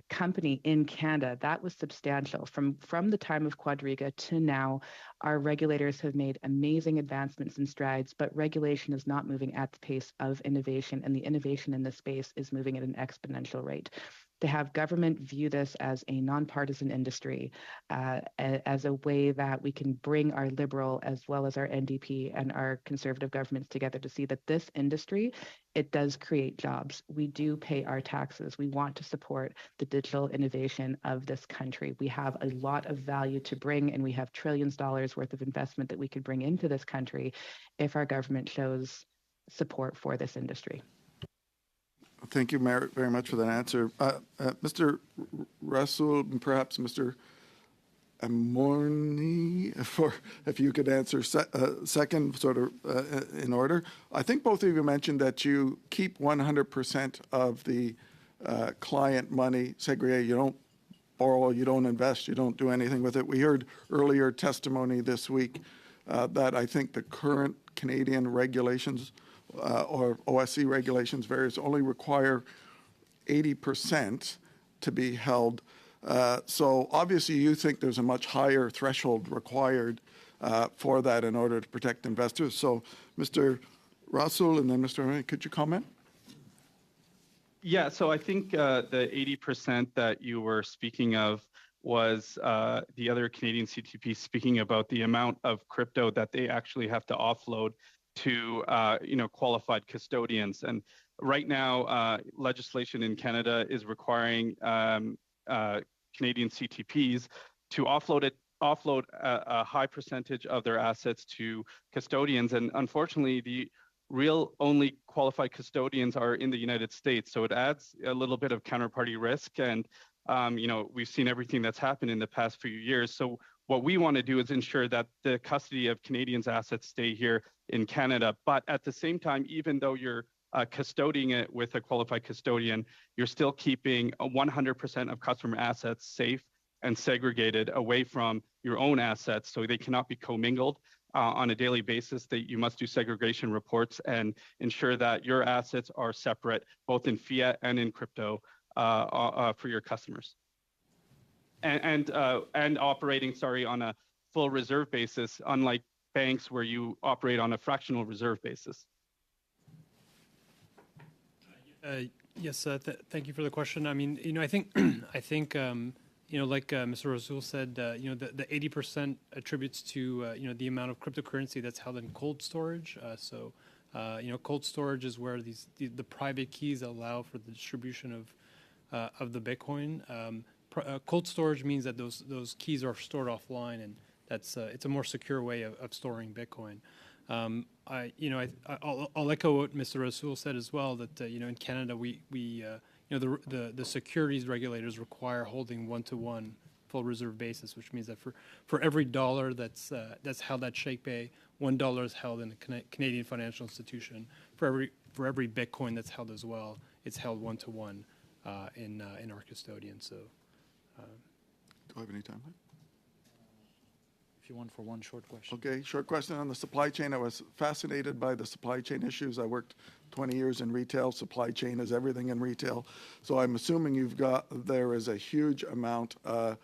company in Canada. That was substantial. From the time of Quadriga to now, our regulators have made amazing advancements and strides, but regulation is not moving at the pace of innovation, and the innovation in this space is moving at an exponential rate. To have government view this as a nonpartisan industry, as a way that we can bring our Liberal as well as our NDP and our Conservative governments together to see that this industry, it does create jobs. We do pay our taxes. We want to support the digital innovation of this country. We have a lot of value to bring, and we have trillions of dollars worth of investment that we could bring into this country if our government shows support for this industry. Thank you very much for that answer. Mr. Russell, and perhaps Mr. Morny, if you could answer second, sort of in order. I think both of you mentioned that you keep 100% of the client money segregated. You don't borrow, you don't invest, you don't do anything with it. We heard earlier testimony this week that I think the current Canadian regulations or OSC regulations various only require 80% to be held. So obviously you think there's a much higher threshold required for that in order to protect investors. So Mr. Rasool and then Mr. Henry, could you comment? Yeah, so I think the 80% that you were speaking of was the other Canadian CTP speaking about the amount of crypto that they actually have to offload to qualified custodians. And right now, legislation in Canada is requiring Canadian CTPs to offload a high percentage of their assets to custodians. And unfortunately, the real only qualified custodians are in the United States. So it adds a little bit of counterparty risk. And, we've seen everything that's happened in the past few years. So what we want to do is ensure that the custody of Canadians' assets stay here in Canada. But at the same time, even though you're custodying it with a qualified custodian, you're still keeping 100% of customer assets safe and segregated away from your own assets, so they cannot be commingled on a daily basis. That you must do segregation reports and ensure that your assets are separate, both in fiat and in crypto, for your customers. And operating, on a full reserve basis, unlike banks where you operate on a fractional reserve basis. Yes, thank you for the question. I mean, I think, like Mr. Rasool said, the 80% attributes to, the amount of cryptocurrency that's held in cold storage. Cold storage is where the private keys allow for the distribution of the Bitcoin. Cold storage means that those keys are stored offline, and it's a more secure way of storing Bitcoin. I'll echo what Mr. Rasool said as well, that in Canada the securities regulators require holding 1-to-1 full reserve basis, which means that for every dollar that's held at ShakePay, $1 is held in a Canadian financial institution. For every Bitcoin that's held as well, it's held 1-to-1 in our custodian. So, do I have any time? If you want for one short question. Okay, short question on the supply chain. I was fascinated by the supply chain issues. I worked 20 years in retail. Supply chain is everything in retail. So I'm assuming there is a huge amount, Mr.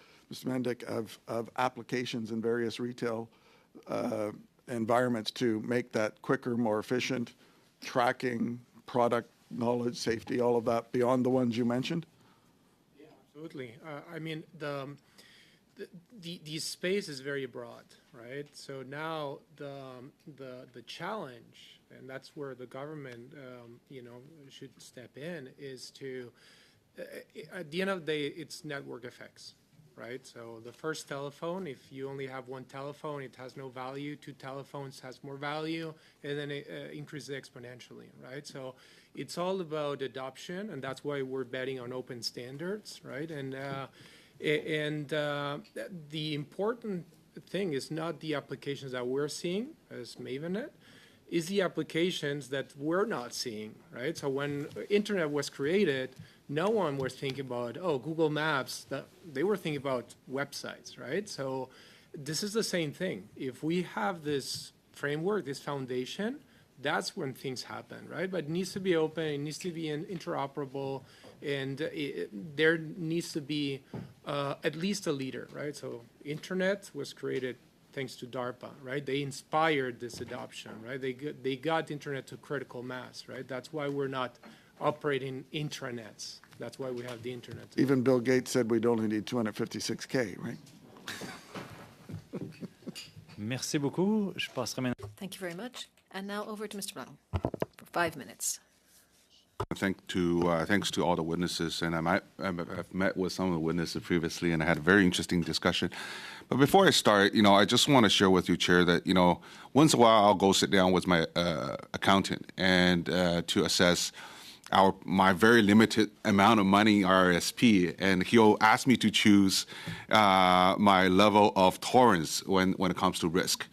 Mendick, of applications in various retail environments to make that quicker, more efficient, tracking, product knowledge, safety, all of that beyond the ones you mentioned? Yeah, absolutely. I mean, the space is very broad, right? So now the challenge, and that's where the government, should step in, is to, at the end of the day, it's network effects, right? So the first telephone, if you only have one telephone, it has no value. 2 telephones has more value, and then it increases exponentially, right? So it's all about adoption, and that's why we're betting on open standards, right? And the important thing is not the applications that we're seeing as MavenNet, is the applications that we're not seeing, right? So when internet was created, no one was thinking about, Google Maps. They were thinking about websites, right? So this is the same thing. If we have this framework, this foundation, that's when things happen, right? But it needs to be open, it needs to be interoperable, and there needs to be at least a leader, right? So internet was created thanks to DARPA, right? They inspired this adoption, right? They got internet to critical mass, right? That's why we're not operating intranets. That's why we have the internet. Even Bill Gates said we'd only need 256K, right? Merci beaucoup. Je passerai maintenant. Thank you very much. And now over to Mr. Brown for 5 minutes. Thanks to all the witnesses, and I've met with some of the witnesses previously, and I had a very interesting discussion. But before I start, I just want to share with you, Chair, that once in a while I'll go sit down with my accountant and to assess my very limited amount of money RRSP, and he'll ask me to choose my level of tolerance when it comes to risk: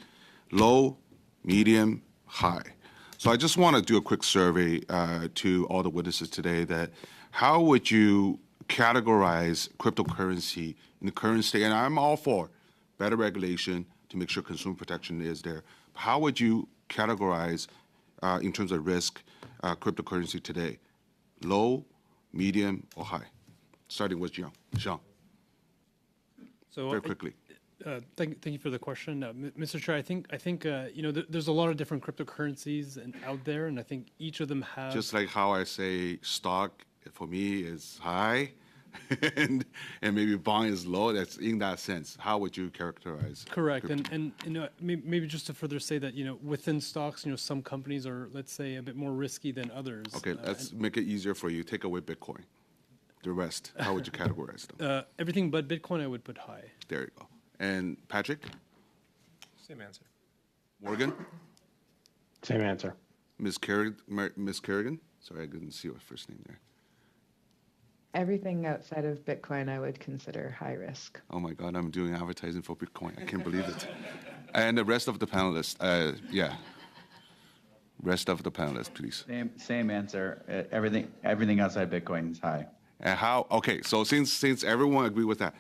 low, medium, high. So I just want to do a quick survey to all the witnesses today that how would you categorize cryptocurrency in the current state? And I'm all for better regulation to make sure consumer protection is there. How would you categorize, in terms of risk, cryptocurrency today? Low, medium, or high? Starting with Jean. So very quickly. Thank you for the question, Mr. Chair. I think there's a lot of different cryptocurrencies out there, and I think each of them have just like how I say stock for me is high, and maybe bond is low. That's in that sense. How would you characterize? Correct, and maybe just to further say that within stocks, some companies are, let's say, a bit more risky than others. Okay, let's make it easier for you. Take away Bitcoin. The rest, how would you categorize them? Everything but Bitcoin, I would put high. There you go. And Patrick? Same answer. Morgan? Same answer. Ms. Kerrigan? Sorry, I didn't see your first name there. Everything outside of Bitcoin I would consider high risk. Oh my God, I'm doing advertising for Bitcoin. I can't believe it. And the rest of the panelists, rest of the panelists, please. Same answer. Everything outside Bitcoin is high. And how? Okay, so since everyone agree with that,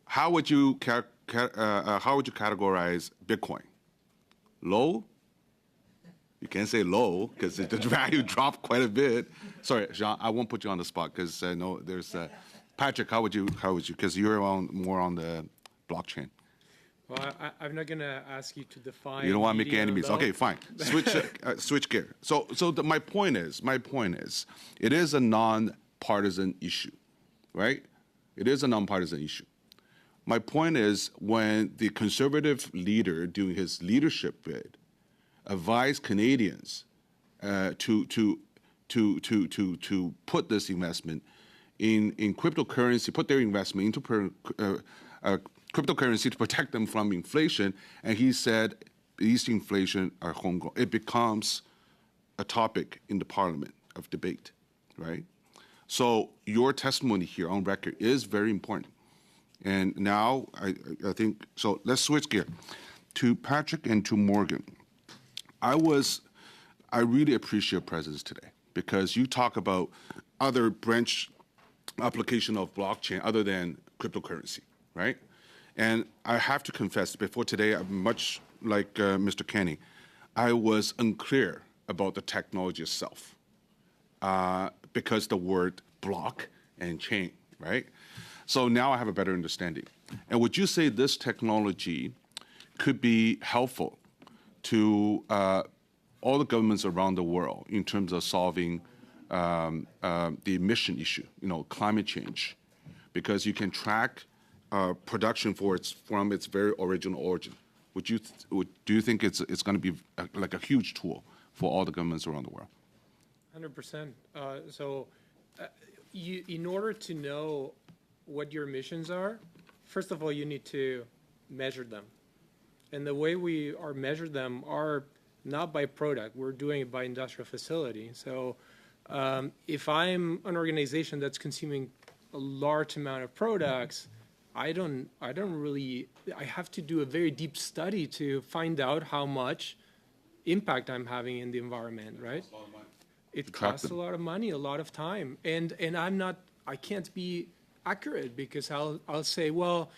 how would you categorize Bitcoin? Low? You can't say low because the value dropped quite a bit. Sorry, Jean, I won't put you on the spot because I know there's Patrick. How would you? Because you're more on the blockchain. Well, I'm not going to ask you to define. You don't want to make enemies. Okay, fine. Switch gear. So my point is, it is a non-partisan issue, right? It is a non-partisan issue. My point is, when the conservative leader doing his leadership bid advised Canadians to put this investment in cryptocurrency, put their investment into cryptocurrency to protect them from inflation, and he said these inflation are homegrown. It becomes a topic in the parliament of debate, right? So your testimony here on record is very important. And now I think, so let's switch gear to Patrick and to Morgan. I really appreciate your presence today because you talk about other branch application of blockchain other than cryptocurrency, right? And I have to confess, before today, I'm much like Mr. Kenney, I was unclear about the technology itself because the word block and chain, right? So now I have a better understanding. And would you say this technology could be helpful to all the governments around the world in terms of solving the emission issue, climate change, because you can track production from its very original origin? Do you think it's going to be like a huge tool for all the governments around the world? 100%. In order to know what your emissions are, first of all, you need to measure them. And the way we measure them are not by product. We're doing it by industrial facility. So if I'm an organization that's consuming a large amount of products, I have to do a very deep study to find out how much impact I'm having in the environment, right? It costs a lot of money, a lot of time. And I can't be accurate because I'll say, well,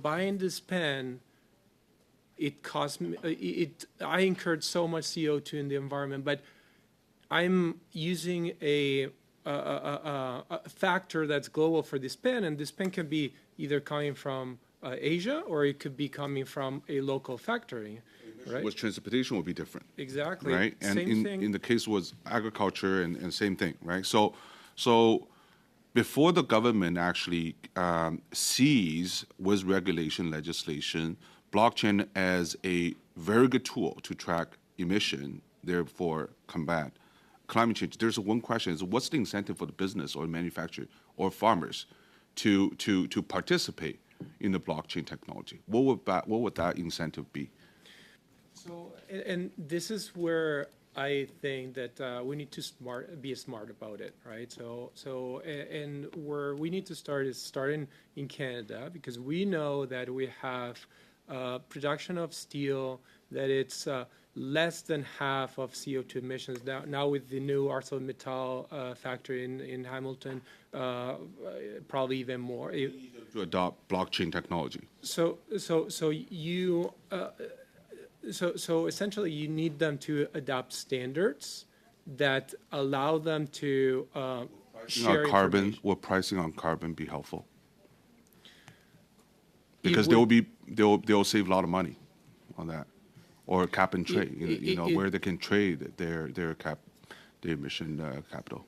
buying this pen, it cost me, I incurred so much CO2 in the environment, but I'm using a factor that's global for this pen, and this pen can be either coming from Asia or it could be coming from a local factory, right? With transportation would be different. Exactly. Right? And same thing. In the case was agriculture and same thing, right? So before the government actually sees with regulation legislation blockchain as a very good tool to track emission, therefore combat climate change, there's one question: is what's the incentive for the business or manufacturer or farmers to participate in the blockchain technology? What would that incentive be? So, and this is where I think that we need to be smart about it, right? And where we need to start is starting in Canada, because we know that we have production of steel that it's less than half of CO2 emissions. Now with the new ArcelorMittal factory in Hamilton, probably even more. to adopt blockchain technology? So essentially, you need them to adopt standards that allow them to share carbon. Will pricing on carbon be helpful? Because they'll save a lot of money on that, or cap and trade. Where they can trade their emission capital.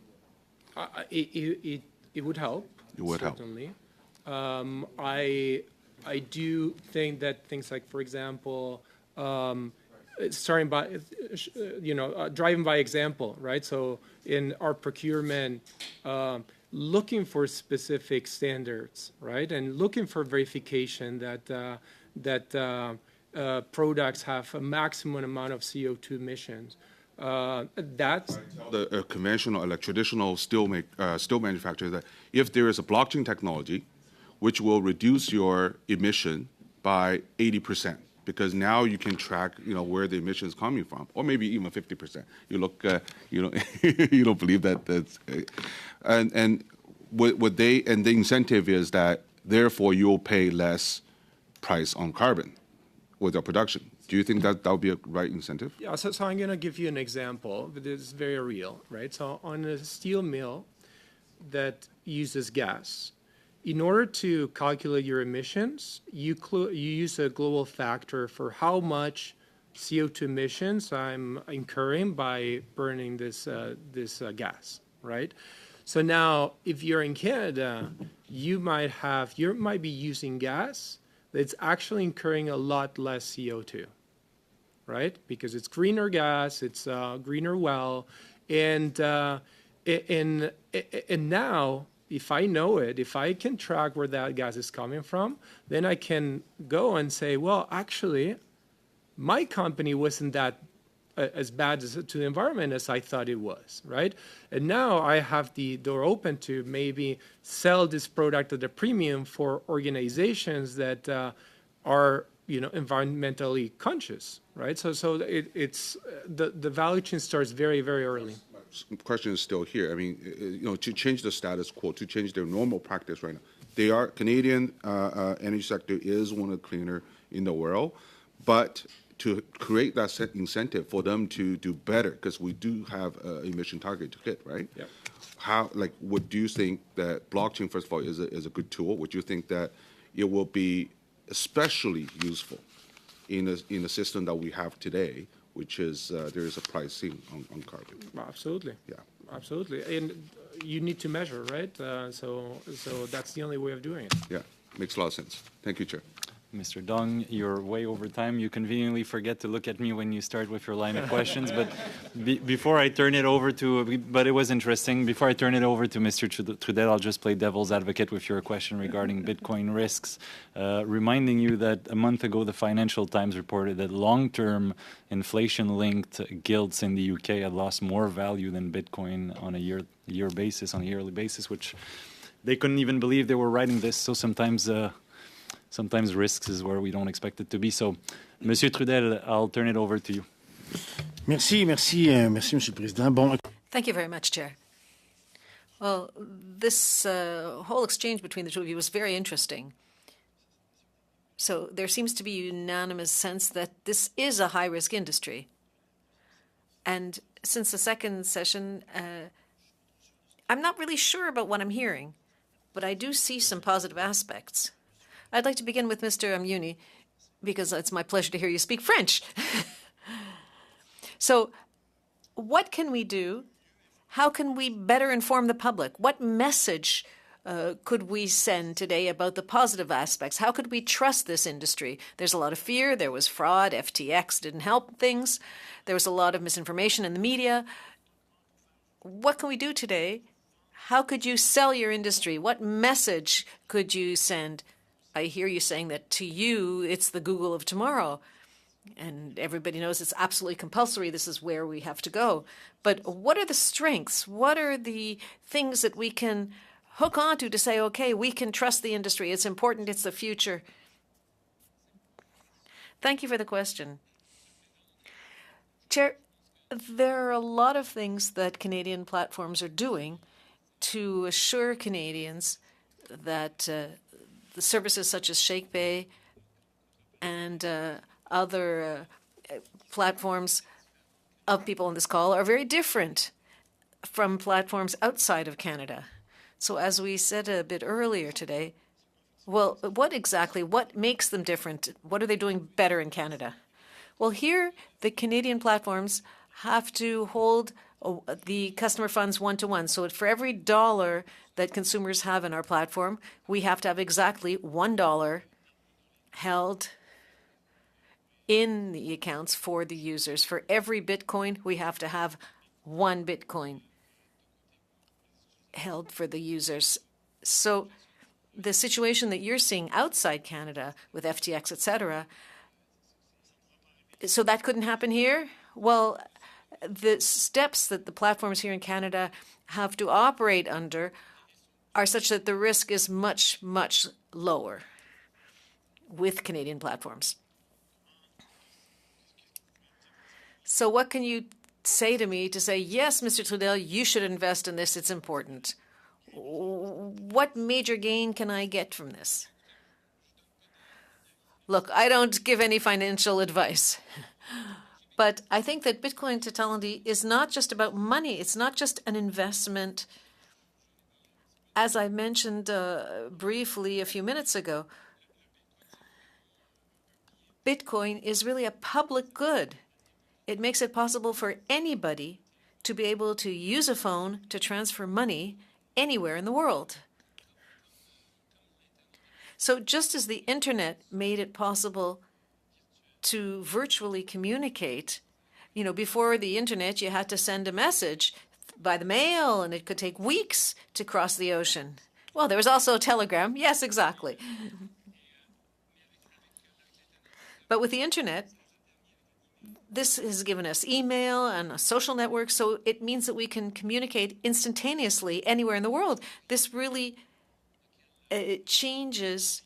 It would help. It would certainly. I do think that things like, for example, starting by, driving by example, right? So in our procurement, looking for specific standards, right, and looking for verification that products have a maximum amount of CO2 emissions. That's the conventional, traditional steel manufacturer, that if there is a blockchain technology, which will reduce your emission by 80%, because now you can track, where the emission is coming from, or maybe even 50%. You look, you don't believe that. And the incentive is that therefore you'll pay less price on carbon with your production. Do you think that would be a right incentive? Yeah, so I'm going to give you an example, but it's very real, right? So on a steel mill that uses gas, in order to calculate your emissions, you use a global factor for how much CO2 emissions I'm incurring by burning this gas, right? So now, if you're in Canada, you might be using gas that's actually incurring a lot less CO2, right? Because it's greener gas, it's greener well, and now, if I know it, if I can track where that gas is coming from, then I can go and say, well, actually, my company wasn't that as bad to the environment as I thought it was, right? And now I have the door open to maybe sell this product at a premium for organizations that are, environmentally conscious, right? So it's the value chain starts very, very early. Question is still here. I mean, to change the status quo, to change their normal practice right now. Canadian energy sector is one of the cleaner in the world, but to create that incentive for them to do better, because we do have an emission target to hit, right? Yeah. Would you think that blockchain, first of all, is a good tool? Would you think that it will be especially useful in a system that we have today, which is there is a pricing on carbon? Absolutely. Yeah. Absolutely. And you need to measure, right? So that's the only way of doing it. Yeah, makes a lot of sense. Thank you, Chair. Mr. Dong, you're way over time. You conveniently forget to look at me when you start with your line of questions. But before I turn it over to, but it was interesting. Before I turn it over to Mr. Trudel, I'll just play devil's advocate with your question regarding Bitcoin risks, reminding you that a month ago, the Financial Times reported that long-term inflation-linked gilts in the UK had lost more value than Bitcoin on a yearly basis, which they couldn't even believe they were writing this. So sometimes risks is where we don't expect it to be. So, Monsieur Trudel, I'll turn it over to you. Merci, Monsieur le Président. Bon. Thank you very much, Chair. Well, this whole exchange between the two of you was very interesting. So there seems to be a unanimous sense that this is a high-risk industry. And since the second session, I'm not really sure about what I'm hearing, but I do see some positive aspects. I'd like to begin with Mr. Ameuni, because it's my pleasure to hear you speak French. So what can we do? How can we better inform the public? What message could we send today about the positive aspects? How could we trust this industry? There's a lot of fear. There was fraud. FTX didn't help things. There was a lot of misinformation in the media. What can we do today? How could you sell your industry? What message could you send? I hear you saying that to you, it's the Google of tomorrow. And everybody knows it's absolutely compulsory. This is where we have to go. But what are the strengths? What are the things that we can hook onto to say, okay, we can trust the industry. It's important. It's the future. Thank you for the question. Chair, there are a lot of things that Canadian platforms are doing to assure Canadians that the services such as ShakePay and other platforms of people on this call are very different from platforms outside of Canada. So as we said a bit earlier today, well, what makes them different? What are they doing better in Canada? Well, here, the Canadian platforms have to hold the customer funds one-to-one. So for every dollar that consumers have in our platform, we have to have exactly $1 held in the accounts for the users. For every Bitcoin, we have to have 1 Bitcoin held for the users. So the situation that you're seeing outside Canada with FTX, etc., so that couldn't happen here? Well, the steps that the platforms here in Canada have to operate under are such that the risk is much, much lower with Canadian platforms. So what can you say to me to say, yes, Mr. Trudel, you should invest in this, it's important? What major gain can I get from this? Look, I don't give any financial advice, but I think that Bitcoin totality is not just about money. It's not just an investment. As I mentioned briefly a few minutes ago, Bitcoin is really a public good. It makes it possible for anybody to be able to use a phone to transfer money anywhere in the world. So just as the internet made it possible to virtually communicate, before the internet, you had to send a message by the mail and it could take weeks to cross the ocean. Well, there was also a telegram. Yes, exactly. But with the internet, this has given us email and a social network, so it means that we can communicate instantaneously anywhere in the world. This really it changes.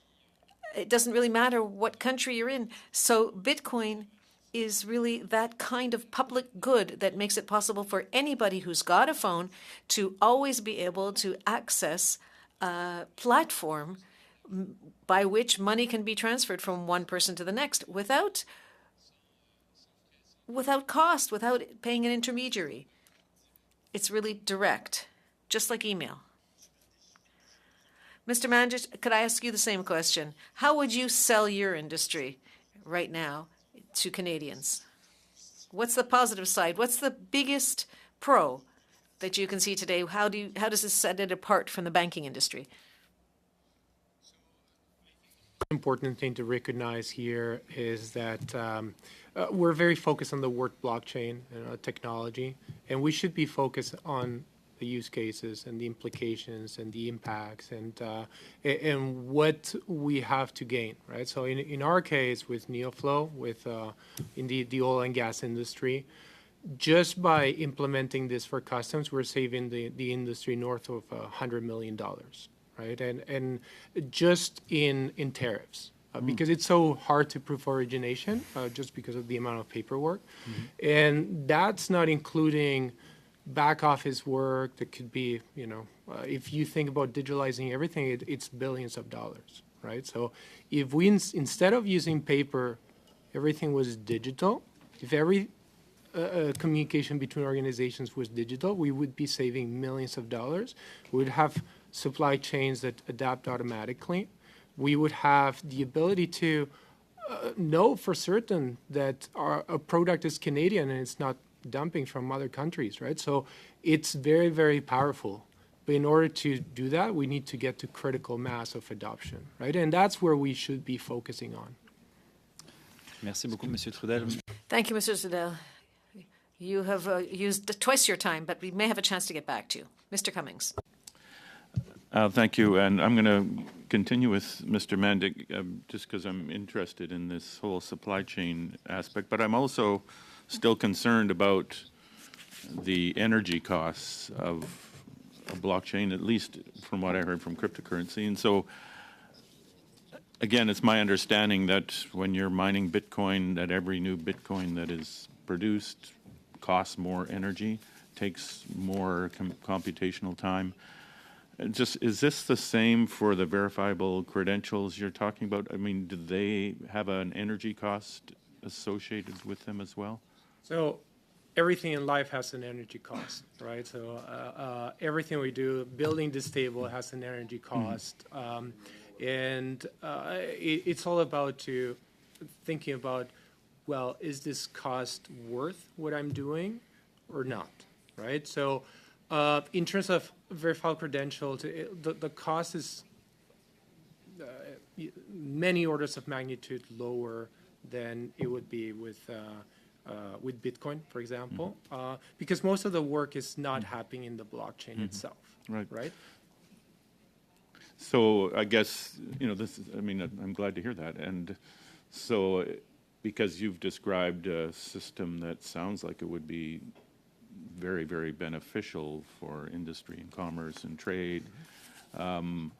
It doesn't really matter what country you're in. So Bitcoin is really that kind of public good that makes it possible for anybody who's got a phone to always be able to access a platform by which money can be transferred from one person to the next without cost, without paying an intermediary. It's really direct, just like email. Mr. Manders, could I ask you the same question? How would you sell your industry right now to Canadians? What's the positive side? What's the biggest pro that you can see today? How does this set it apart from the banking industry? Important thing to recognize here is that we're very focused on the word blockchain technology, and we should be focused on the use cases and the implications and the impacts and what we have to gain, right? So in our case with NeoFlow, with indeed the oil and gas industry, just by implementing this for customs, we're saving the industry north of $100 million, right? And just in tariffs. Because it's so hard to prove origination, just because of the amount of paperwork. Mm-hmm. And that's not including back office work that could be, if you think about digitalizing everything, it's billions of dollars, right? So if we, instead of using paper, everything was digital, if every communication between organizations was digital, we would be saving millions of dollars. We would have supply chains that adapt automatically. We would have the ability to know for certain that a product is Canadian and it's not dumping from other countries, right? So it's very, very powerful. But in order to do that, we need to get to critical mass of adoption, right? And that's where we should be focusing on. Merci beaucoup, Monsieur Trudel. Thank you, Mr. Trudel. You have used twice your time, but we may have a chance to get back to you. Mr. Cummings. Thank you. And I'm going to continue with Mr. Mandic just because I'm interested in this whole supply chain aspect. But I'm also still concerned about the energy costs of a blockchain, at least from what I heard from cryptocurrency. And so, again, it's my understanding that when you're mining Bitcoin, that every new Bitcoin that is produced costs more energy, takes more computational time. Just, is this the same for the verifiable credentials you're talking about? I mean, do they have an energy cost associated with them as well? So everything in life has an energy cost, right? So everything we do, building this table has an energy cost. It's all about thinking about, well, is this cost worth what I'm doing or not, right? So in terms of verifiable credentials, the cost is many orders of magnitude lower than it would be with Bitcoin, for example, because most of the work is not happening in the blockchain itself, right? So I guess, this is, I mean, I'm glad to hear that. And so because you've described a system that sounds like it would be very, very beneficial for industry and commerce and trade, and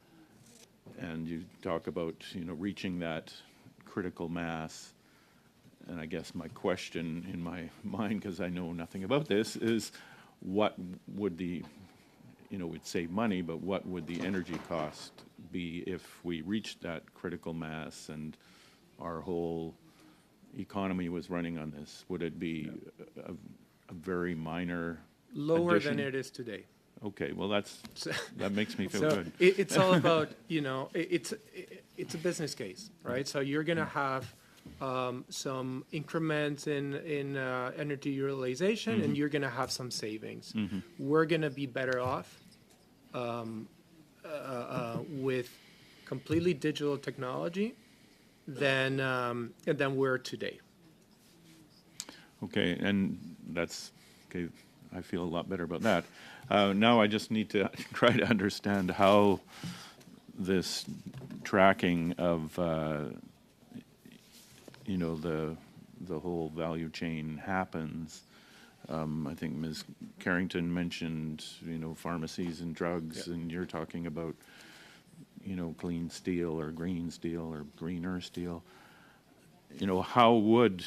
you talk about, reaching that critical mass. And I guess my question in my mind, because I know nothing about this, is what would we'd save money, but what would the energy cost be if we reached that critical mass and our whole economy was running on this? Would it be a very minor lower addition? than it is today? Okay, well that makes me feel good. It's all about it's a business case, right? So you're going to have some increments in energy utilization, and you're going to have some savings. We're going to be better off with completely digital technology than we're today. Okay, and that's okay. I feel a lot better about that. Now I just need to try to understand how this tracking of the whole value chain happens. I think Ms. Carrington mentioned, pharmacies and drugs, and you're talking about, clean steel or green steel or greener steel. How would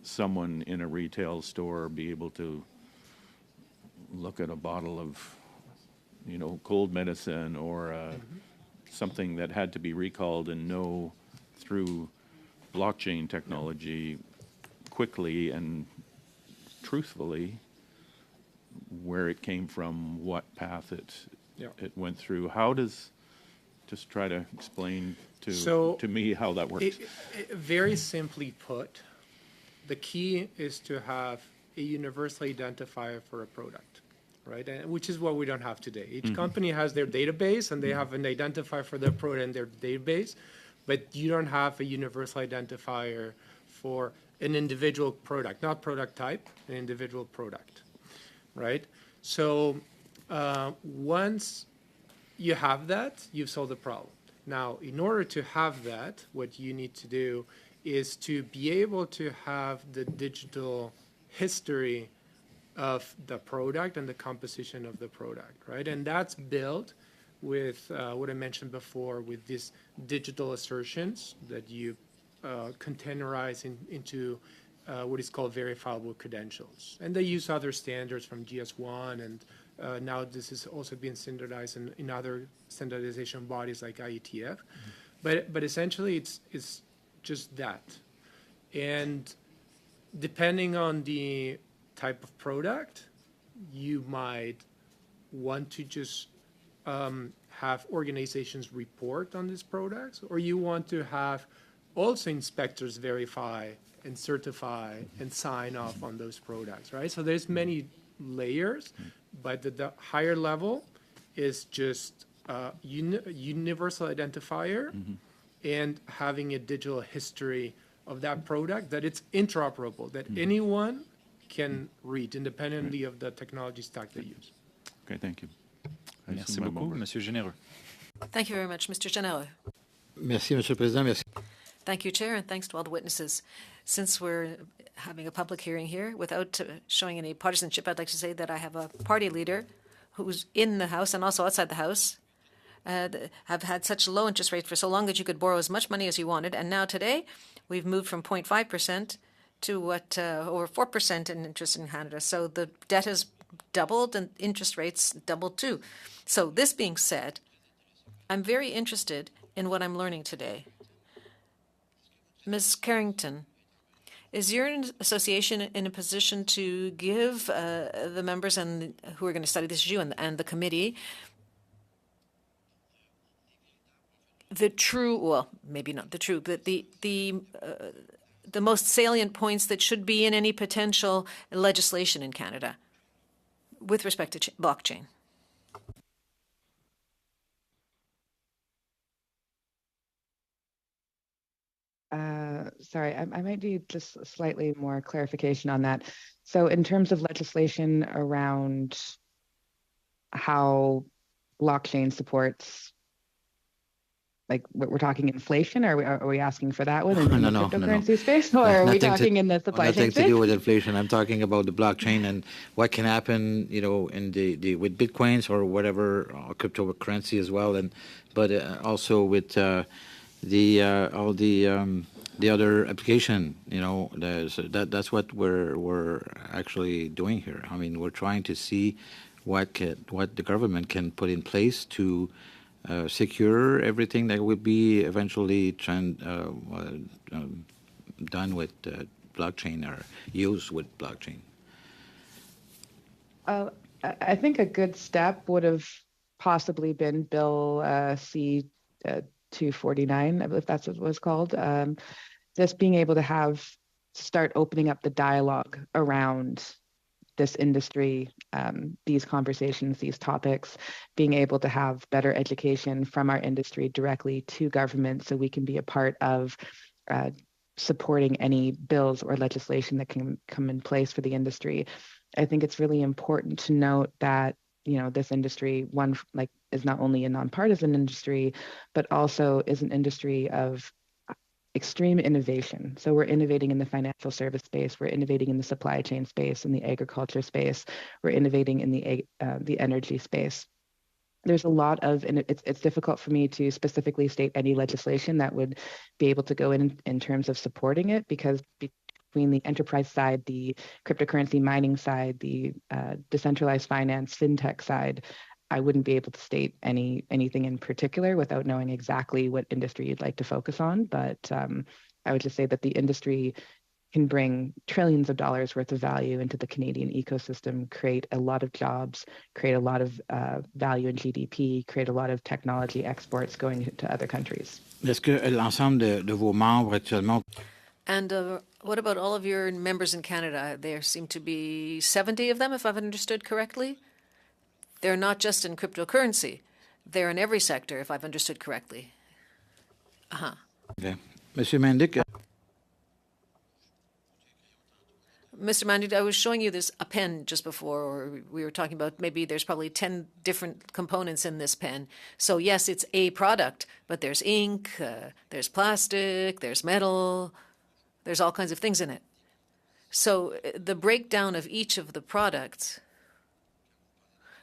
someone in a retail store be able to look at a bottle of, cold medicine or something that had to be recalled and know through blockchain technology quickly and truthfully where it came from, what path it went through? How does, just try to explain to me how that works. Very simply put, the key is to have a universal identifier for a product, right? And which is what we don't have today. Each company has their database, and they have an identifier for their product in their database, but you don't have a universal identifier for an individual product, not product type, an individual product, right? So once you have that, you've solved the problem. Now, in order to have that, what you need to do is to be able to have the digital history of the product and the composition of the product, right? And that's built with what I mentioned before, with these digital assertions that you containerize into what is called verifiable credentials. And they use other standards from GS1, and now this is also being standardized in other standardization bodies like IETF. But essentially, it's just that. And depending on the type of product, you might want to just have organizations report on these products, or you want to have also inspectors verify and certify and sign off on those products, right? So there's many layers, but the higher level is just universal identifier and having a digital history of that product, that it's interoperable, that anyone can read independently of the technology stack they use. Okay, thank you. Merci beaucoup, Monsieur Généreux. Thank you very much, Mr. Généreux. Merci, Monsieur le Président. Merci. Thank you, Chair, and thanks to all the witnesses. Since we're having a public hearing here, without showing any partisanship, I'd like to say that I have a party leader who's in the House and also outside the House, have had such low interest rates for so long that you could borrow as much money as you wanted. And now today, we've moved from 0.5% to over 4% in interest in Canada. So the debt has doubled and interest rates doubled too. So this being said, I'm very interested in what I'm learning today. Ms. Carrington, is your association in a position to give the members and who are going to study this issue and the committee the true, well, maybe not the true, but the most salient points that should be in any potential legislation in Canada with respect to blockchain? Sorry, I might need just slightly more clarification on that. So in terms of legislation around how blockchain supports, like we're talking inflation, are we asking for that one in the cryptocurrency space, or are we talking in the supply chain space? Nothing to do with inflation. I'm talking about the blockchain and what can happen, in the with bitcoins or whatever cryptocurrency as well, but also with all the other application. That's what we're actually doing here. I mean, we're trying to see what the government can put in place to secure everything that would be eventually done with blockchain or used with blockchain. I think a good step would have possibly been Bill C 249, I believe that's what it was called. Just being able to start opening up the dialogue around this industry, these conversations, these topics, being able to have better education from our industry directly to government so we can be a part of supporting any bills or legislation that can come in place for the industry. I think it's really important to note that, this industry, is not only a nonpartisan industry, but also is an industry of extreme innovation. So we're innovating in the financial service space, we're innovating in the supply chain space, in the agriculture space, we're innovating in the energy space. There's a lot of, and it's difficult for me to specifically state any legislation that would be able to go in terms of supporting it, because between the enterprise side, the cryptocurrency mining side, the decentralized finance, fintech side, I wouldn't be able to state anything in particular without knowing exactly what industry you'd like to focus on. But I would just say that the industry can bring trillions of dollars worth of value into the Canadian ecosystem, create a lot of jobs, create a lot of value in GDP, create a lot of technology exports going to other countries. Est-ce que l'ensemble de vos membres actuellement... And what about all of your members in Canada? There seem to be 70 of them, if I've understood correctly. They're not just in cryptocurrency. They're in every sector, if I've understood correctly. Okay. Monsieur Mandic. Mr. Mandic, I was showing you a pen just before, or we were talking about maybe there's probably 10 different components in this pen. So yes, it's a product, but there's ink, there's plastic, there's metal, there's all kinds of things in it. So the breakdown of each of the products,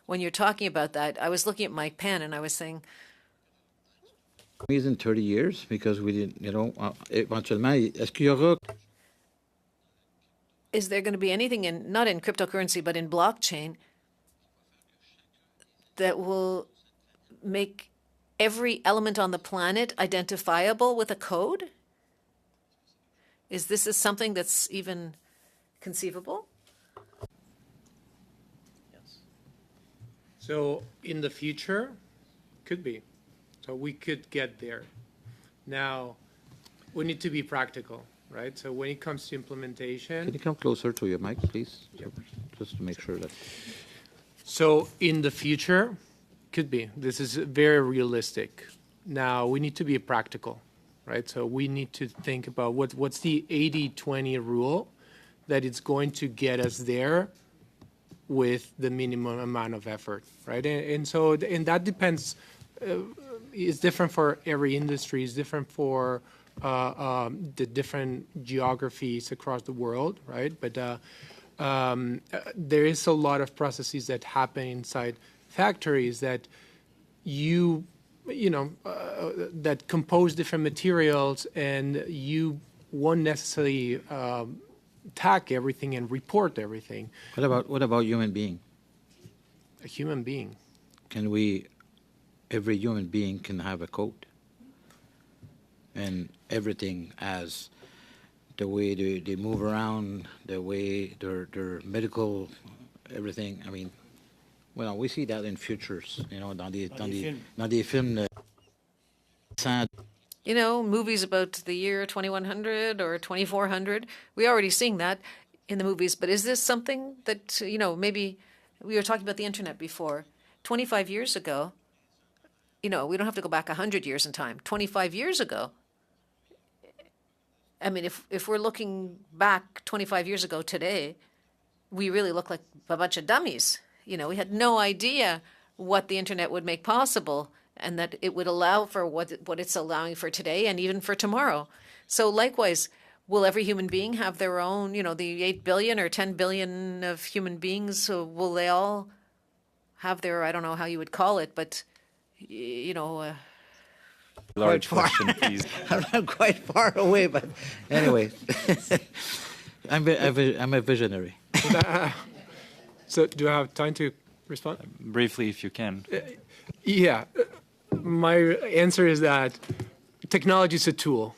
when you're talking about that, I was looking at my pen and I was saying... In 30 years, because we didn't, éventuellement, est-ce qu'il y aura... Is there going to be anything not in cryptocurrency, but in blockchain that will make every element on the planet identifiable with a code? Is this something that's even conceivable? So in the future, could be. So we could get there. Now, we need to be practical, right? So when it comes to implementation... Can you come closer to your mic, please? Yep. Just to make sure that... So in the future, could be. This is very realistic. Now, we need to be practical, right? So we need to think about what's the 80-20 rule that it's going to get us there with the minimum amount of effort, right? And that depends, it's different for every industry, it's different for the different geographies across the world, right? But there is a lot of processes that happen inside factories that that compose different materials, and you won't necessarily tag everything and report everything. What about human being? a human being. Every human being can have a code, and everything as the way they move around, the way their medical, everything. I mean, well, we see that in futures, dans des films. You know, movies about the year 2100 or 2400, we're already seeing that in the movies. But is this something that, maybe we were talking about the internet before. 25 years ago, we don't have to go back 100 years in time. 25 years ago, I mean, if we're looking back 25 years ago today, we really look like a bunch of dummies. We had no idea what the internet would make possible and that it would allow for what it's allowing for today and even for tomorrow. So likewise, will every human being have their own, the 8 billion or 10 billion of human beings, so will they all have their, I don't know how you would call it, but, large question, please. I'm not quite far away, but anyway, I'm a visionary. So do I have time to respond? Briefly, if you can. Yeah. My answer is that technology is a tool,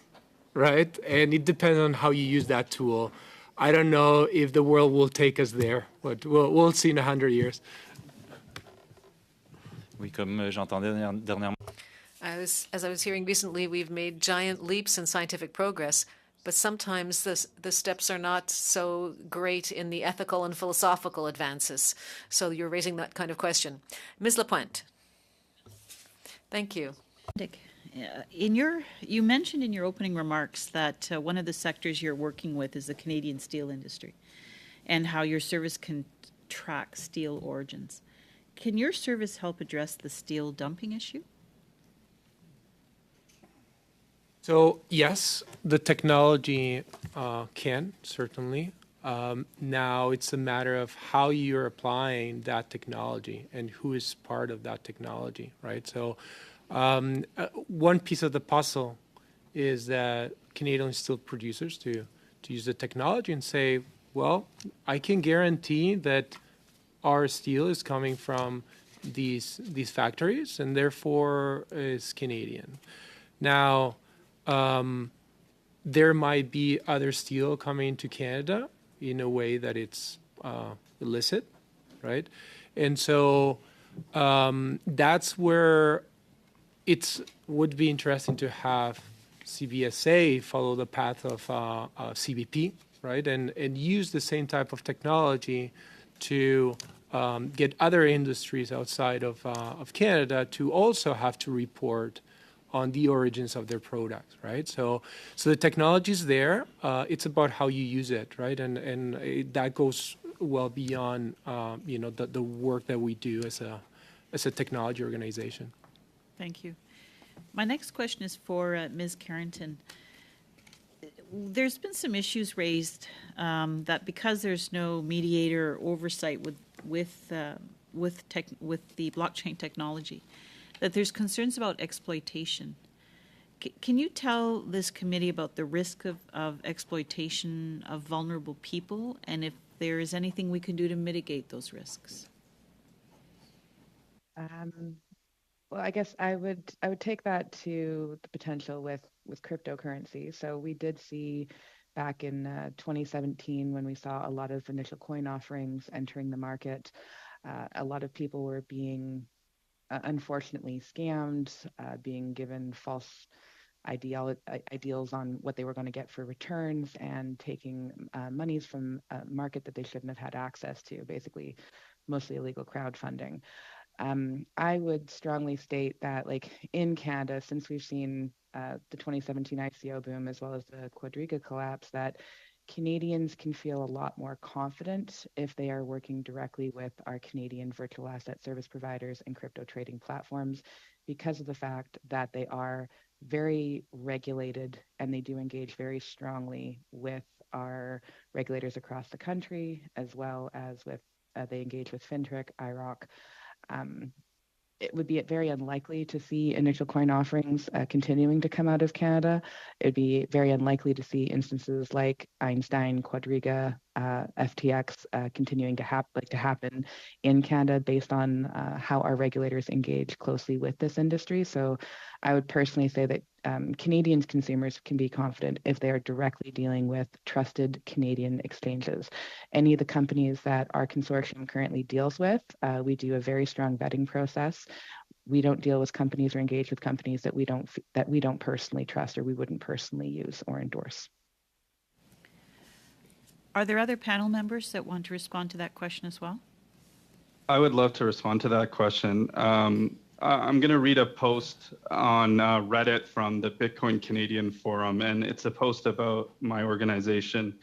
right? And it depends on how you use that tool. I don't know if the world will take us there, but we'll see in 100 years. Oui, comme j'entendais dernièrement. As I was hearing recently, we've made giant leaps in scientific progress, but sometimes the steps are not so great in the ethical and philosophical advances. So you're raising that kind of question. Ms. Lapointe. Thank you. You mentioned in your opening remarks that one of the sectors you're working with is the Canadian steel industry and how your service can track steel origins. Can your service help address the steel dumping issue? So yes, the technology can, certainly. Now it's a matter of how you're applying that technology and who is part of that technology, right? So one piece of the puzzle is that Canadian steel producers to use the technology and say, well, I can guarantee that our steel is coming from these factories and therefore is Canadian. Now, there might be other steel coming to Canada in a way that it's illicit, right? And so that's where it would be interesting to have CBSA follow the path of CBP, right? And use the same type of technology to get other industries outside of Canada to also have to report on the origins of their products, right? So the technology is there. It's about how you use it, right? And that goes well beyond the work that we do as a technology organization. Thank you. My next question is for Ms. Carrington. There's been some issues raised that because there's no mediator or oversight with the blockchain technology, that there's concerns about exploitation. Can you tell this committee about the risk of exploitation of vulnerable people and if there is anything we can do to mitigate those risks? Well, I guess I would take that to the potential with cryptocurrency. So we did see back in 2017 when we saw a lot of initial coin offerings entering the market, a lot of people were being unfortunately scammed, being given false ideals on what they were going to get for returns and taking monies from a market that they shouldn't have had access to, basically mostly illegal crowdfunding. I would strongly state that, like in Canada, since we've seen the 2017 ICO boom as well as the Quadriga collapse, that Canadians can feel a lot more confident if they are working directly with our Canadian virtual asset service providers and crypto trading platforms because of the fact that they are very regulated and they do engage very strongly with our regulators across the country, as well as with they engage with FINTRAC, IROC. It would be very unlikely to see initial coin offerings continuing to come out of Canada. It would be very unlikely to see instances like Einstein, Quadriga, FTX continuing to happen in Canada based on how our regulators engage closely with this industry. So I would personally say that Canadian consumers can be confident if they are directly dealing with trusted Canadian exchanges. Any of the companies that our consortium currently deals with, we do a very strong vetting process. We don't deal with companies or engage with companies that we don't personally trust or we wouldn't personally use or endorse. Are there other panel members that want to respond to that question as well? I would love to respond to that question. I'm going to read a post on Reddit from the Bitcoin Canadian Forum, and it's a post about my organization.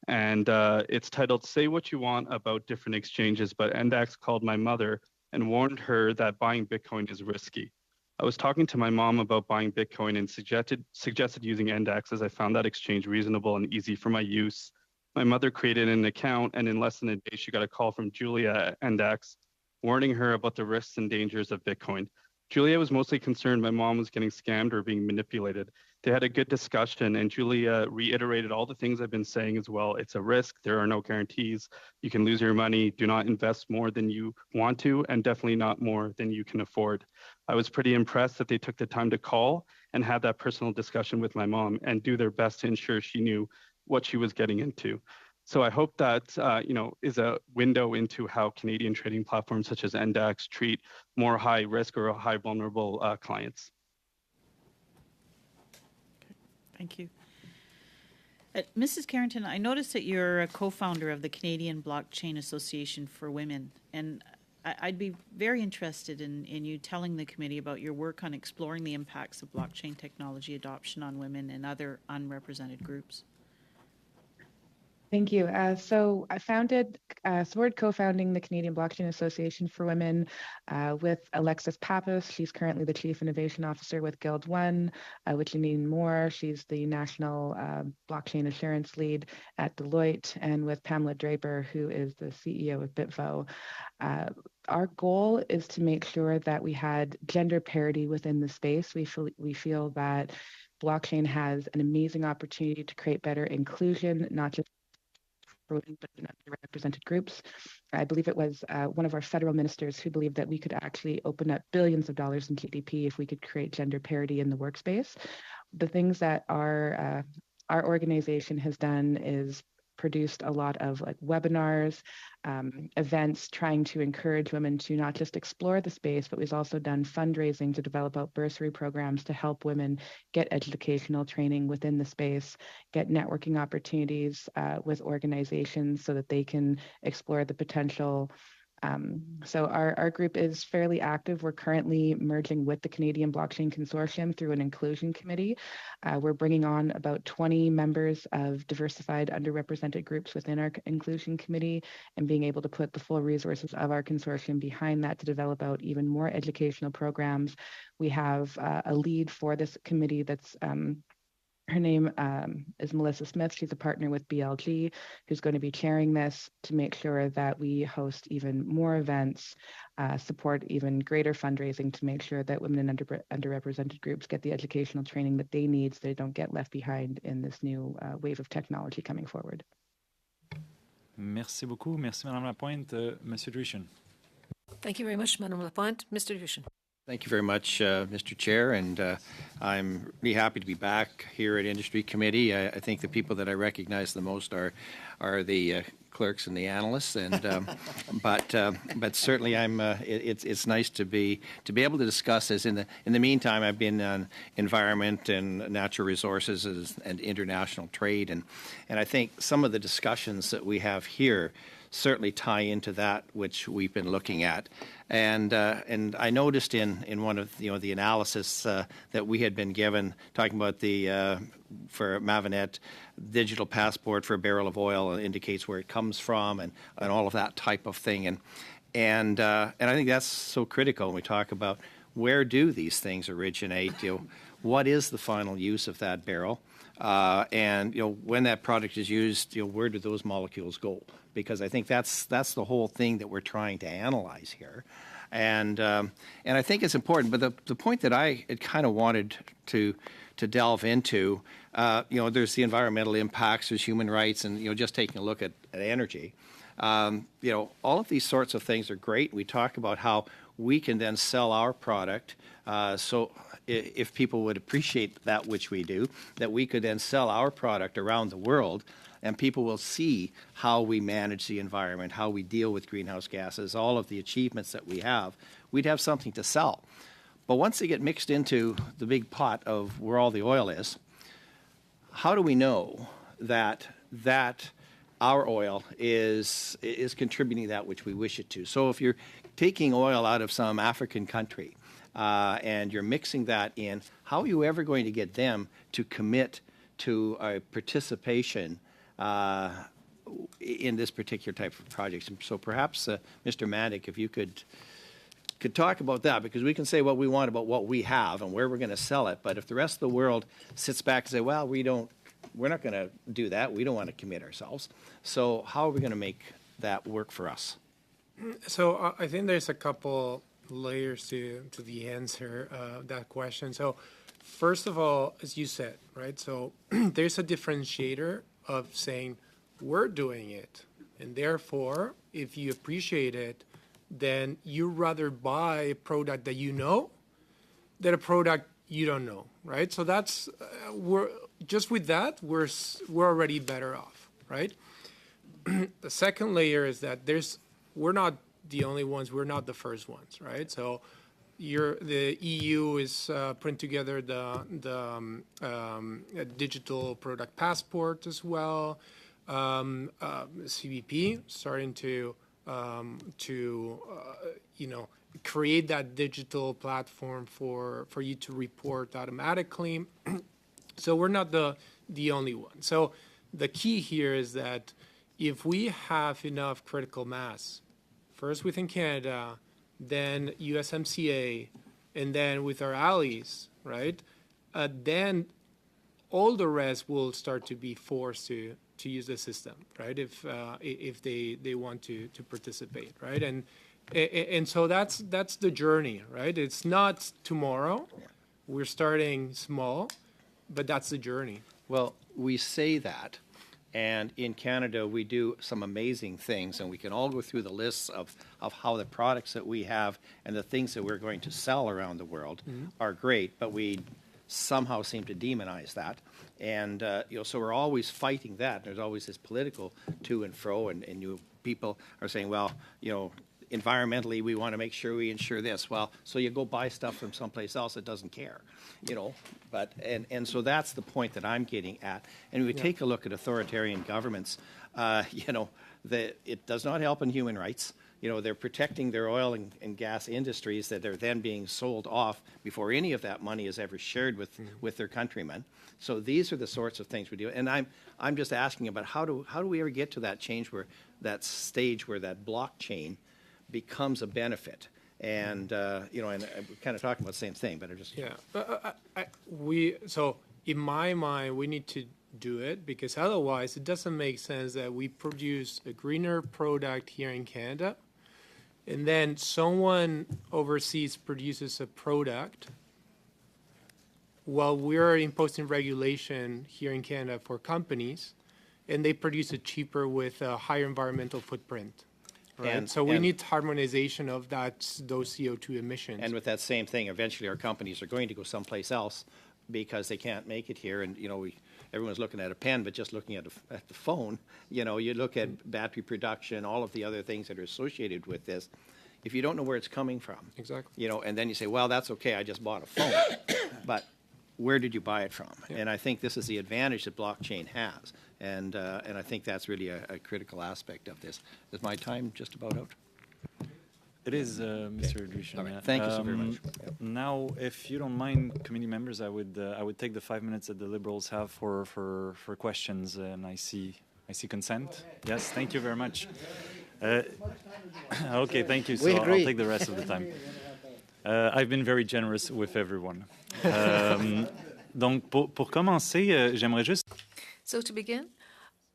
And it's titled, "Say What You Want About Different Exchanges, but NDAX called my mother and warned her that buying Bitcoin is risky. I was talking to my mom about buying Bitcoin and suggested using NDAX as I found that exchange reasonable and easy for my use. My mother created an account, and in less than a day, she got a call from Julia at NDAX warning her about the risks and dangers of Bitcoin. Julia was mostly concerned my mom was getting scammed or being manipulated. They had a good discussion, and Julia reiterated all the things I've been saying as well. It's a risk. There are no guarantees. You can lose your money. Do not invest more than you want to, and definitely not more than you can afford." I was pretty impressed that they took the time to call and have that personal discussion with my mom and do their best to ensure she knew what she was getting into. So I hope that is a window into how Canadian trading platforms such as NDAX treat more high risk or high vulnerable clients. Thank you. Mrs. Carrington, I noticed that you're a co-founder of the Canadian Blockchain Association for Women, and I'd be very interested in you telling the committee about your work on exploring the impacts of blockchain technology adoption on women and other unrepresented groups. Thank you. So I we're co-founding the Canadian Blockchain Association for Women with Alexis Pappas. She's currently the Chief Innovation Officer with Guild One, with Janine Moore. She's the National Blockchain Assurance Lead at Deloitte, and with Pamela Draper, who is the CEO of Bitvo. Our goal is to make sure that we had gender parity within the space. We feel that blockchain has an amazing opportunity to create better inclusion, not just but in underrepresented groups. I believe it was one of our federal ministers who believed that we could actually open up billions of dollars in GDP if we could create gender parity in the workspace. The things that our organization has done is produced a lot of webinars, events trying to encourage women to not just explore the space, but we've also done fundraising to develop out bursary programs to help women get educational training within the space, get networking opportunities with organizations so that they can explore the potential. So our group is fairly active. We're currently merging with the Canadian Blockchain Consortium through an inclusion committee. We're bringing on about 20 members of diversified underrepresented groups within our inclusion committee and being able to put the full resources of our consortium behind that to develop out even more educational programs. We have a lead for this committee that's her name is Melissa Smith. She's a partner with BLG, who's going to be chairing this to make sure that we host even more events, support even greater fundraising to make sure that women in underrepresented groups get the educational training that they need so they don't get left behind in this new wave of technology coming forward. Merci beaucoup. Merci, Madame Lapointe. Monsieur Drushin. Thank you very much, Madame Lapointe. Mr. Drushin. Thank you very much, Mr. Chair, and I'm really happy to be back here at Industry Committee. I think the people that I recognize the most are the clerks and the analysts, and but certainly it's nice to be able to discuss this. In the meantime, I've been on environment and natural resources and international trade, and I think some of the discussions that we have here certainly tie into that which we've been looking at. And I noticed in one of the analysis that we had been given, talking about the for Mavinet digital passport for a barrel of oil, indicates where it comes from and all of that type of thing. And I think that's so critical when we talk about where do these things originate. What is the final use of that barrel? And when that product is used, where do those molecules go? Because I think that's the whole thing that we're trying to analyze here, and I think it's important. But the point that I had kind of wanted to delve into. There's the environmental impacts, there's human rights, and just taking a look at energy. All of these sorts of things are great. We talk about how we can then sell our product. So if people would appreciate that which we do, that we could then sell our product around the world, and people will see how we manage the environment, how we deal with greenhouse gases, all of the achievements that we have, we'd have something to sell. But once they get mixed into the big pot of where all the oil is, how do we know that our oil is contributing that which we wish it to? So if you're taking oil out of some African country and you're mixing that in, how are you ever going to get them to commit to a participation in this particular type of project? So perhaps, Mr. Mandic, if you could talk about that, because we can say what we want about what we have and where we're going to sell it, but if the rest of the world sits back and say, well, we're not going to do that, we don't want to commit ourselves, so how are we going to make that work for us? So I think there's a couple layers to the answer that question. So first of all, as you said, right, so there's a differentiator of saying we're doing it, and therefore if you appreciate it, then you rather buy a product that you know than a product you don't know, right? So that's we're just with that we're already better off, right? The second layer is that we're not the only ones, we're not the first ones, right? So the EU is putting together the digital product passport as well. CBP starting to create that digital platform for you to report automatically. So we're not the only one. So the key here is that if we have enough critical mass, first within Canada, then USMCA, and then with our allies, right? Then all the rest will start to be forced to use the system, right? If they want to participate, right? And so that's the journey, right? It's not tomorrow. We're starting small, but that's the journey. Well, we say that, and in Canada we do some amazing things, and we can all go through the lists of how the products that we have and the things that we're going to sell around the world are great, but we somehow seem to demonize that. And so we're always fighting that. There's always this political to and fro, and people are saying, well, environmentally we want to make sure we ensure this. Well, so you go buy stuff from someplace else that doesn't care, But and so that's the point that I'm getting at. And we take a look at authoritarian governments. That it does not help in human rights. They're protecting their oil and gas industries that are then being sold off before any of that money is ever shared with their countrymen. So these are the sorts of things we do. And I'm just asking about how do we ever get to that change that stage where that blockchain becomes a benefit? And and we're kind of talking about the same thing, but I just so in my mind we need to do it, because otherwise it doesn't make sense that we produce a greener product here in Canada and then someone overseas produces a product while we're imposing regulation here in Canada for companies, and they produce it cheaper with a higher environmental footprint. Right. So we need harmonization of those CO2 emissions. And with that same thing, eventually our companies are going to go someplace else because they can't make it here. And everyone's looking at a pen, but just looking at the phone. You look at battery production, all of the other things that are associated with this. If you don't know where it's coming from, exactly. And then you say, well, that's okay, I just bought a phone, but where did you buy it from? Yeah. And I think this is the advantage that blockchain has, and I think that's really a critical aspect of this. Is my time just about out? It is, Mr. Duchamp. Right. Thank you so very much. Yep. Now, if you don't mind, committee members, I would take the 5 minutes that the Liberals have for questions, and I see consent. Yes, thank you very much. Okay, thank you. So I'll take the rest of the time. I've been very generous with everyone. Donc, pour commencer, j'aimerais juste. So to begin,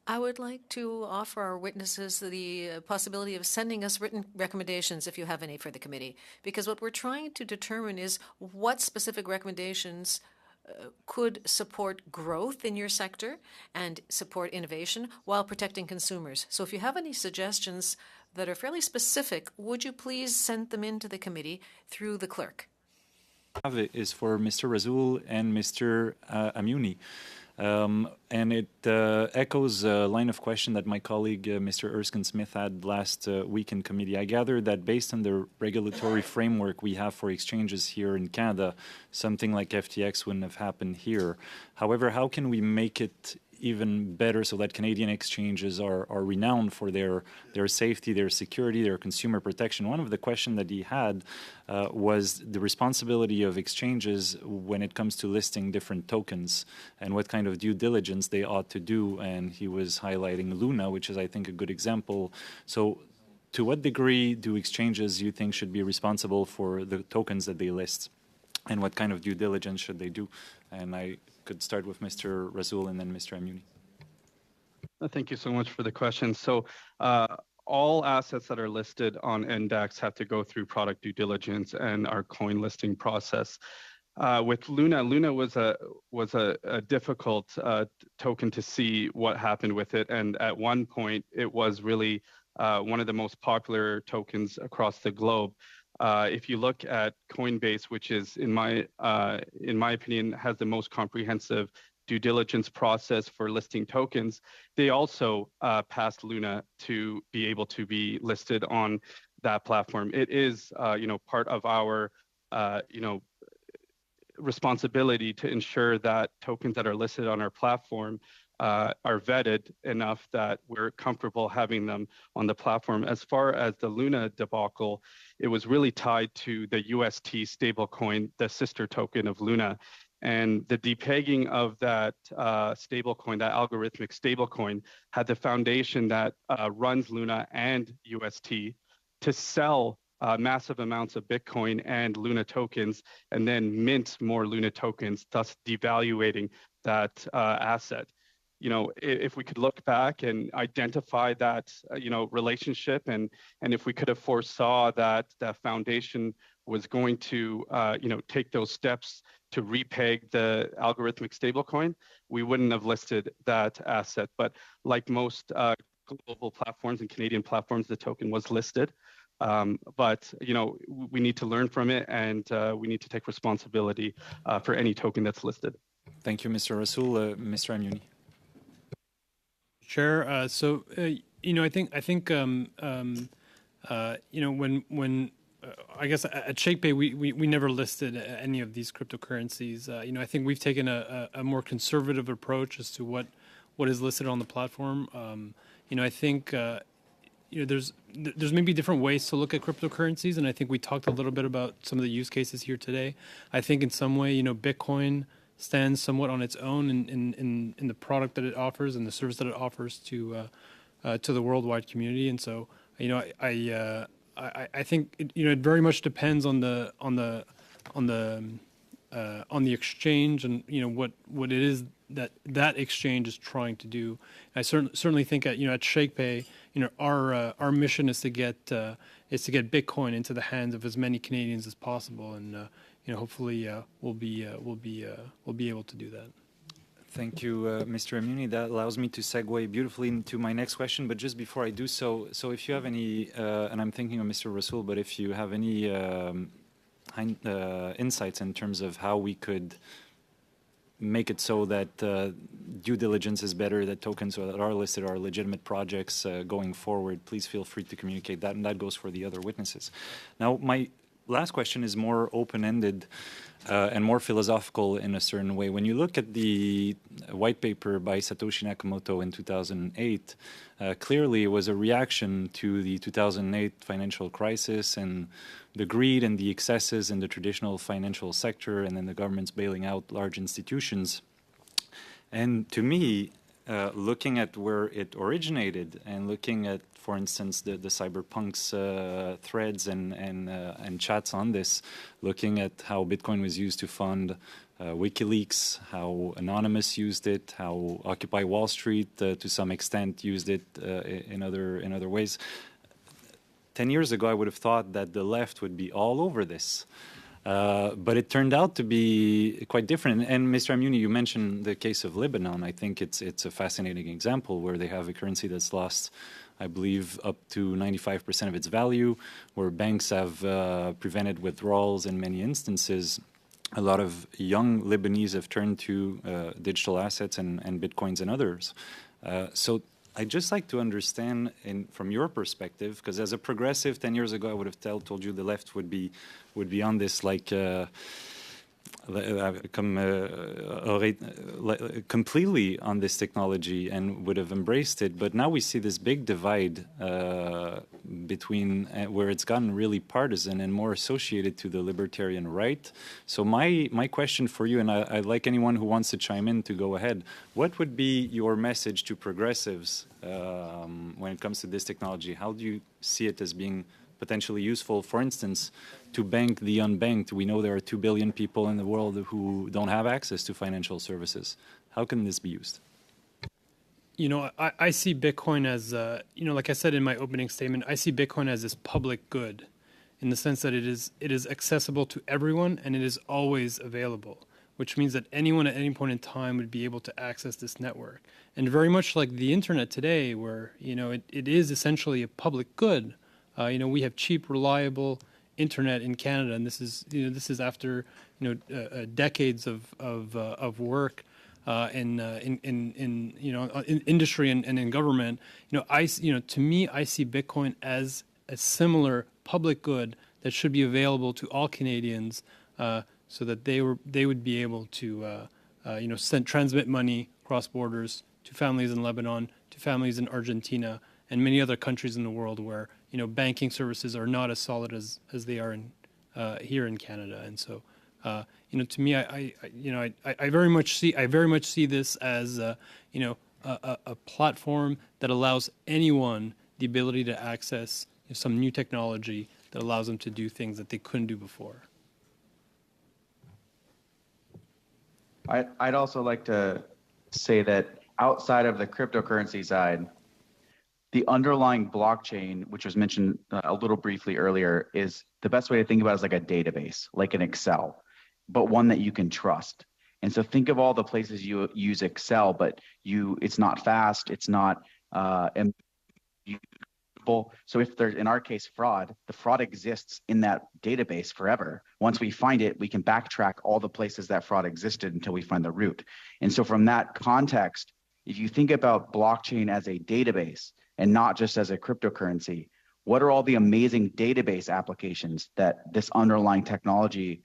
I would like to offer our witnesses the possibility of sending us written recommendations if you have any for the committee, because what we're trying to determine is what specific recommendations could support growth in your sector and support innovation while protecting consumers. So if you have any suggestions that are fairly specific, would you please send them into the committee through the clerk? Is for Mr. Rasool and Mr. Amiouni. And it echoes a line of question that my colleague, Mr. Erskine Smith, had last week in committee. I gather that based on the regulatory framework we have for exchanges here in Canada, something like FTX wouldn't have happened here. However, how can we make it even better so that Canadian exchanges are renowned for their safety, their security, their consumer protection? One of the questions that he had was the responsibility of exchanges when it comes to listing different tokens and what kind of due diligence they ought to do. And he was highlighting Luna, which is, I think, a good example. So to what degree do exchanges, you think, should be responsible for the tokens that they list? And what kind of due diligence should they do? And I could start with Mr. Rasool and then Mr. Amiouni. Thank you so much for the question. So all assets that are listed on Index have to go through product due diligence and our coin listing process. With Luna, Luna was a difficult token to see what happened with it. And at one point, it was really one of the most popular tokens across the globe. If you look at Coinbase, which is, in my opinion, has the most comprehensive due diligence process for listing tokens, they also passed Luna to be able to be listed on that platform. It is, part of our, responsibility to ensure that tokens that are listed on our platform are vetted enough that we're comfortable having them on the platform. As far as the Luna debacle, it was really tied to the UST stablecoin, the sister token of Luna. And the depegging of that stablecoin, that algorithmic stablecoin, had the foundation that runs Luna and UST to sell massive amounts of Bitcoin and Luna tokens and then mint more Luna tokens, thus devaluating that asset. If we could look back and identify that, relationship, and if we could have foresaw that the foundation was going to, take those steps to repeg the algorithmic stablecoin, we wouldn't have listed that asset. But like most global platforms and Canadian platforms, the token was listed. But we need to learn from it, and we need to take responsibility for any token that's listed. Thank you, Mr. Rasool. Mr. Amiouni. Chair, I think when I guess at ShakePay we never listed any of these cryptocurrencies. I think we've taken a more conservative approach as to what is listed on the platform. I think there's maybe different ways to look at cryptocurrencies, and I think we talked a little bit about some of the use cases here today. I think in some way, Bitcoin stands somewhat on its own in the product that it offers and the service that it offers to the worldwide community. And so, I think it very much depends on the exchange and what it is that exchange is trying to do. I certainly think at ShakePay, our mission is to get Bitcoin into the hands of as many Canadians as possible, and hopefully we'll be able to do that. Thank you, Mr. Amiouni. That allows me to segue beautifully into my next question. But just before I do so if you have any, and I'm thinking of Mr. Rasool, but if you have any insights in terms of how we could make it so that due diligence is better, that tokens that are listed are legitimate projects going forward, please feel free to communicate that, and that goes for the other witnesses. Now, my last question is more open-ended and more philosophical in a certain way. When you look at the white paper by Satoshi Nakamoto in 2008, clearly it was a reaction to the 2008 financial crisis and the greed and the excesses in the traditional financial sector, and then the government's bailing out large institutions. And to me, looking at where it originated and looking at, for instance, the cyberpunks threads and chats on this, looking at how Bitcoin was used to fund WikiLeaks, how Anonymous used it, how Occupy Wall Street to some extent used it in other ways. 10 years ago, I would have thought that the left would be all over this. But it turned out to be quite different. And Mr. Amiouni, you mentioned the case of Lebanon. I think it's a fascinating example where they have a currency that's lost, I believe, up to 95% of its value, where banks have prevented withdrawals in many instances. A lot of young Lebanese have turned to digital assets and Bitcoins and others. So I'd just like to understand from your perspective, because as a progressive 10 years ago, I would have told you the left would be on this like completely on this technology and would have embraced it. But now we see this big divide between where it's gotten really partisan and more associated to the libertarian right. So my question for you, and I'd like anyone who wants to chime in to go ahead, what would be your message to progressives when it comes to this technology? How do you see it as being potentially useful, for instance, to bank the unbanked? We know there are 2 billion people in the world who don't have access to financial services. How can this be used? You know, I see Bitcoin as, like I said in my opening statement, I see Bitcoin as this public good in the sense that it is accessible to everyone and it is always available, which means that anyone at any point in time would be able to access this network. And very much like the internet today, where, it is essentially a public good. We have cheap, reliable internet in Canada, and this is after decades of work in industry and in government. To me, I see Bitcoin as a similar public good that should be available to all Canadians, so that they would be able to transmit money across borders to families in Lebanon, to families in Argentina, and many other countries in the world where banking services are not as solid as they are in here in Canada. And so to me, I very much see this as a platform that allows anyone the ability to access some new technology that allows them to do things that they couldn't do before. I'd also like to say that outside of the cryptocurrency side, the underlying blockchain, which was mentioned a little briefly earlier, is the best way to think about it is like a database, like an Excel, but one that you can trust. And so think of all the places you use Excel, but it's not fast, it's not immutable. So if there's, in our case, fraud, the fraud exists in that database forever. Once we find it, we can backtrack all the places that fraud existed until we find the root. And so from that context, if you think about blockchain as a database, and not just as a cryptocurrency, what are all the amazing database applications that this underlying technology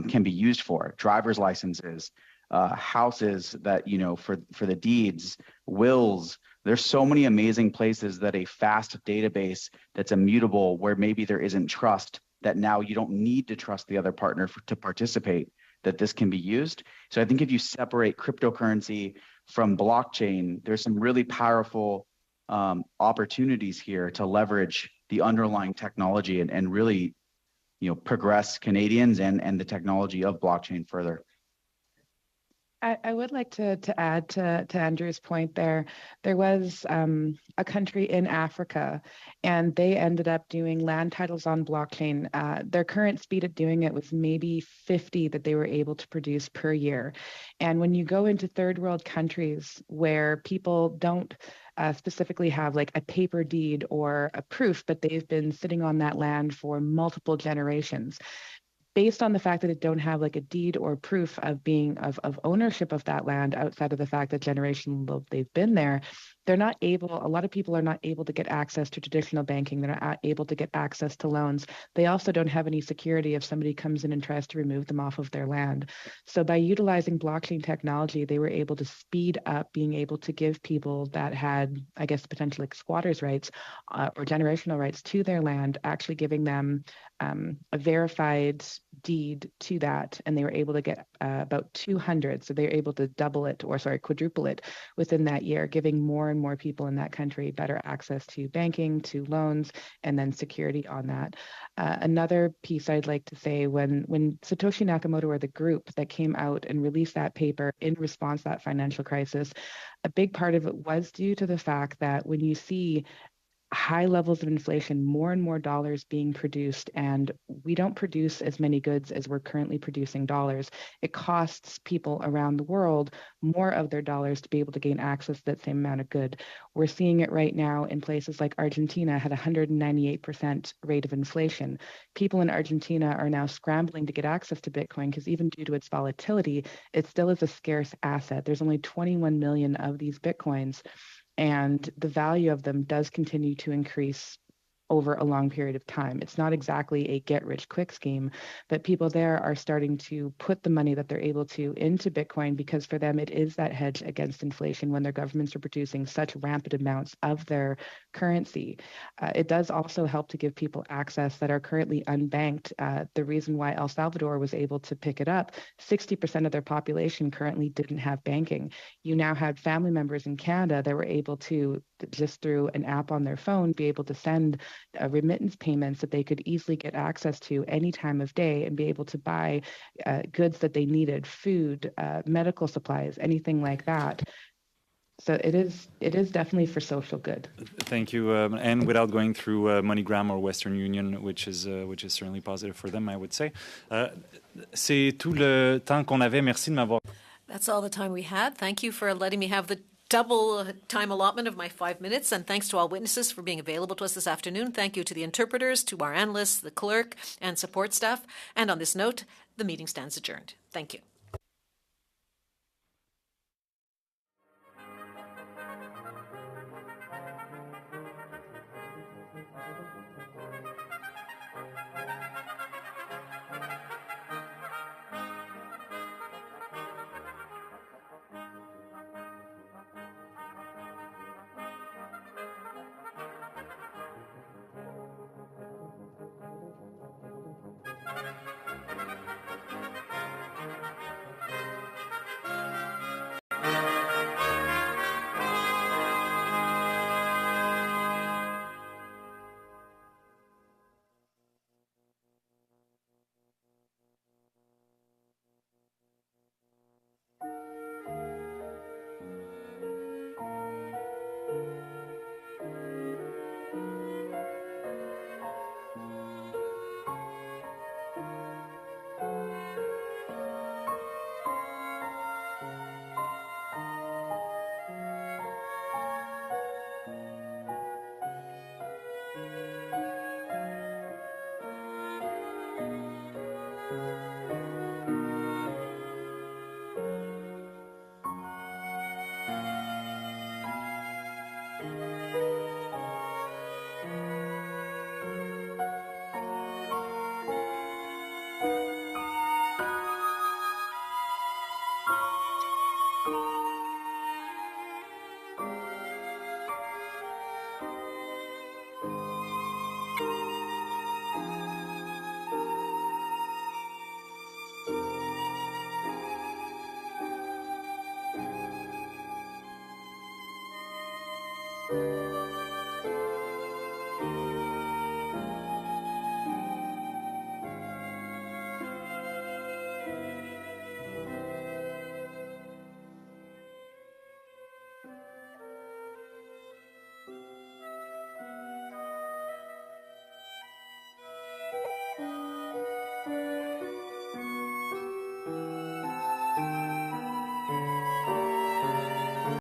can be used for? Driver's licenses, houses that, for the deeds, wills. There's so many amazing places that a fast database that's immutable, where maybe there isn't trust, that now you don't need to trust the other partner to participate, that this can be used. So I think if you separate cryptocurrency from blockchain, there's some really powerful opportunities here to leverage the underlying technology and really, progress Canadians and the technology of blockchain further. I would like to add to Andrew's point there. There was a country in Africa, and they ended up doing land titles on blockchain. Their current speed at doing it was maybe 50 that they were able to produce per year. And when you go into third world countries where people don't specifically have like a paper deed or a proof, but they've been sitting on that land for multiple generations, based on the fact that they don't have like a deed or proof of being of ownership of that land outside of the fact that generational they've been there, they're not able, a lot of people are not able to get access to traditional banking. They're not able to get access to loans. They also don't have any security if somebody comes in and tries to remove them off of their land. So by utilizing blockchain technology, they were able to speed up being able to give people that had, I guess, potentially like squatters' rights or generational rights to their land, actually giving them a verified deed to that. And they were able to get about 200. So they were able to quadruple it within that year, giving more and more people in that country better access to banking, to loans, and then security on that. Another piece I'd like to say, when Satoshi Nakamoto or the group that came out and released that paper in response to that financial crisis, a big part of it was due to the fact that when you see high levels of inflation, more and more dollars being produced, and we don't produce as many goods as we're currently producing dollars. It costs people around the world more of their dollars to be able to gain access to that same amount of good. We're seeing it right now in places like Argentina had 198% rate of inflation. People in Argentina are now scrambling to get access to Bitcoin because even due to its volatility, it still is a scarce asset. There's only 21 million of these Bitcoins, and the value of them does continue to increase over a long period of time. It's not exactly a get rich quick scheme, but people there are starting to put the money that they're able to into Bitcoin because for them it is that hedge against inflation when their governments are producing such rampant amounts of their currency. It does also help to give people access that are currently unbanked. The reason why El Salvador was able to pick it up, 60% of their population currently didn't have banking. You now had family members in Canada that were able to, just through an app on their phone, be able to send remittance payments that they could easily get access to any time of day and be able to buy goods that they needed, food, medical supplies, anything like that. So it is definitely for social good. Thank you. And without going through MoneyGram or Western Union, which is certainly positive for them, I would say. C'est tout le temps qu'on avait. Merci de m'avoir. That's all the time we had. Thank you for letting me have the double time allotment of my 5 minutes, and thanks to all witnesses for being available to us this afternoon. Thank you to the interpreters, to our analysts, the clerk, and support staff. And on this note, the meeting stands adjourned. Thank you. you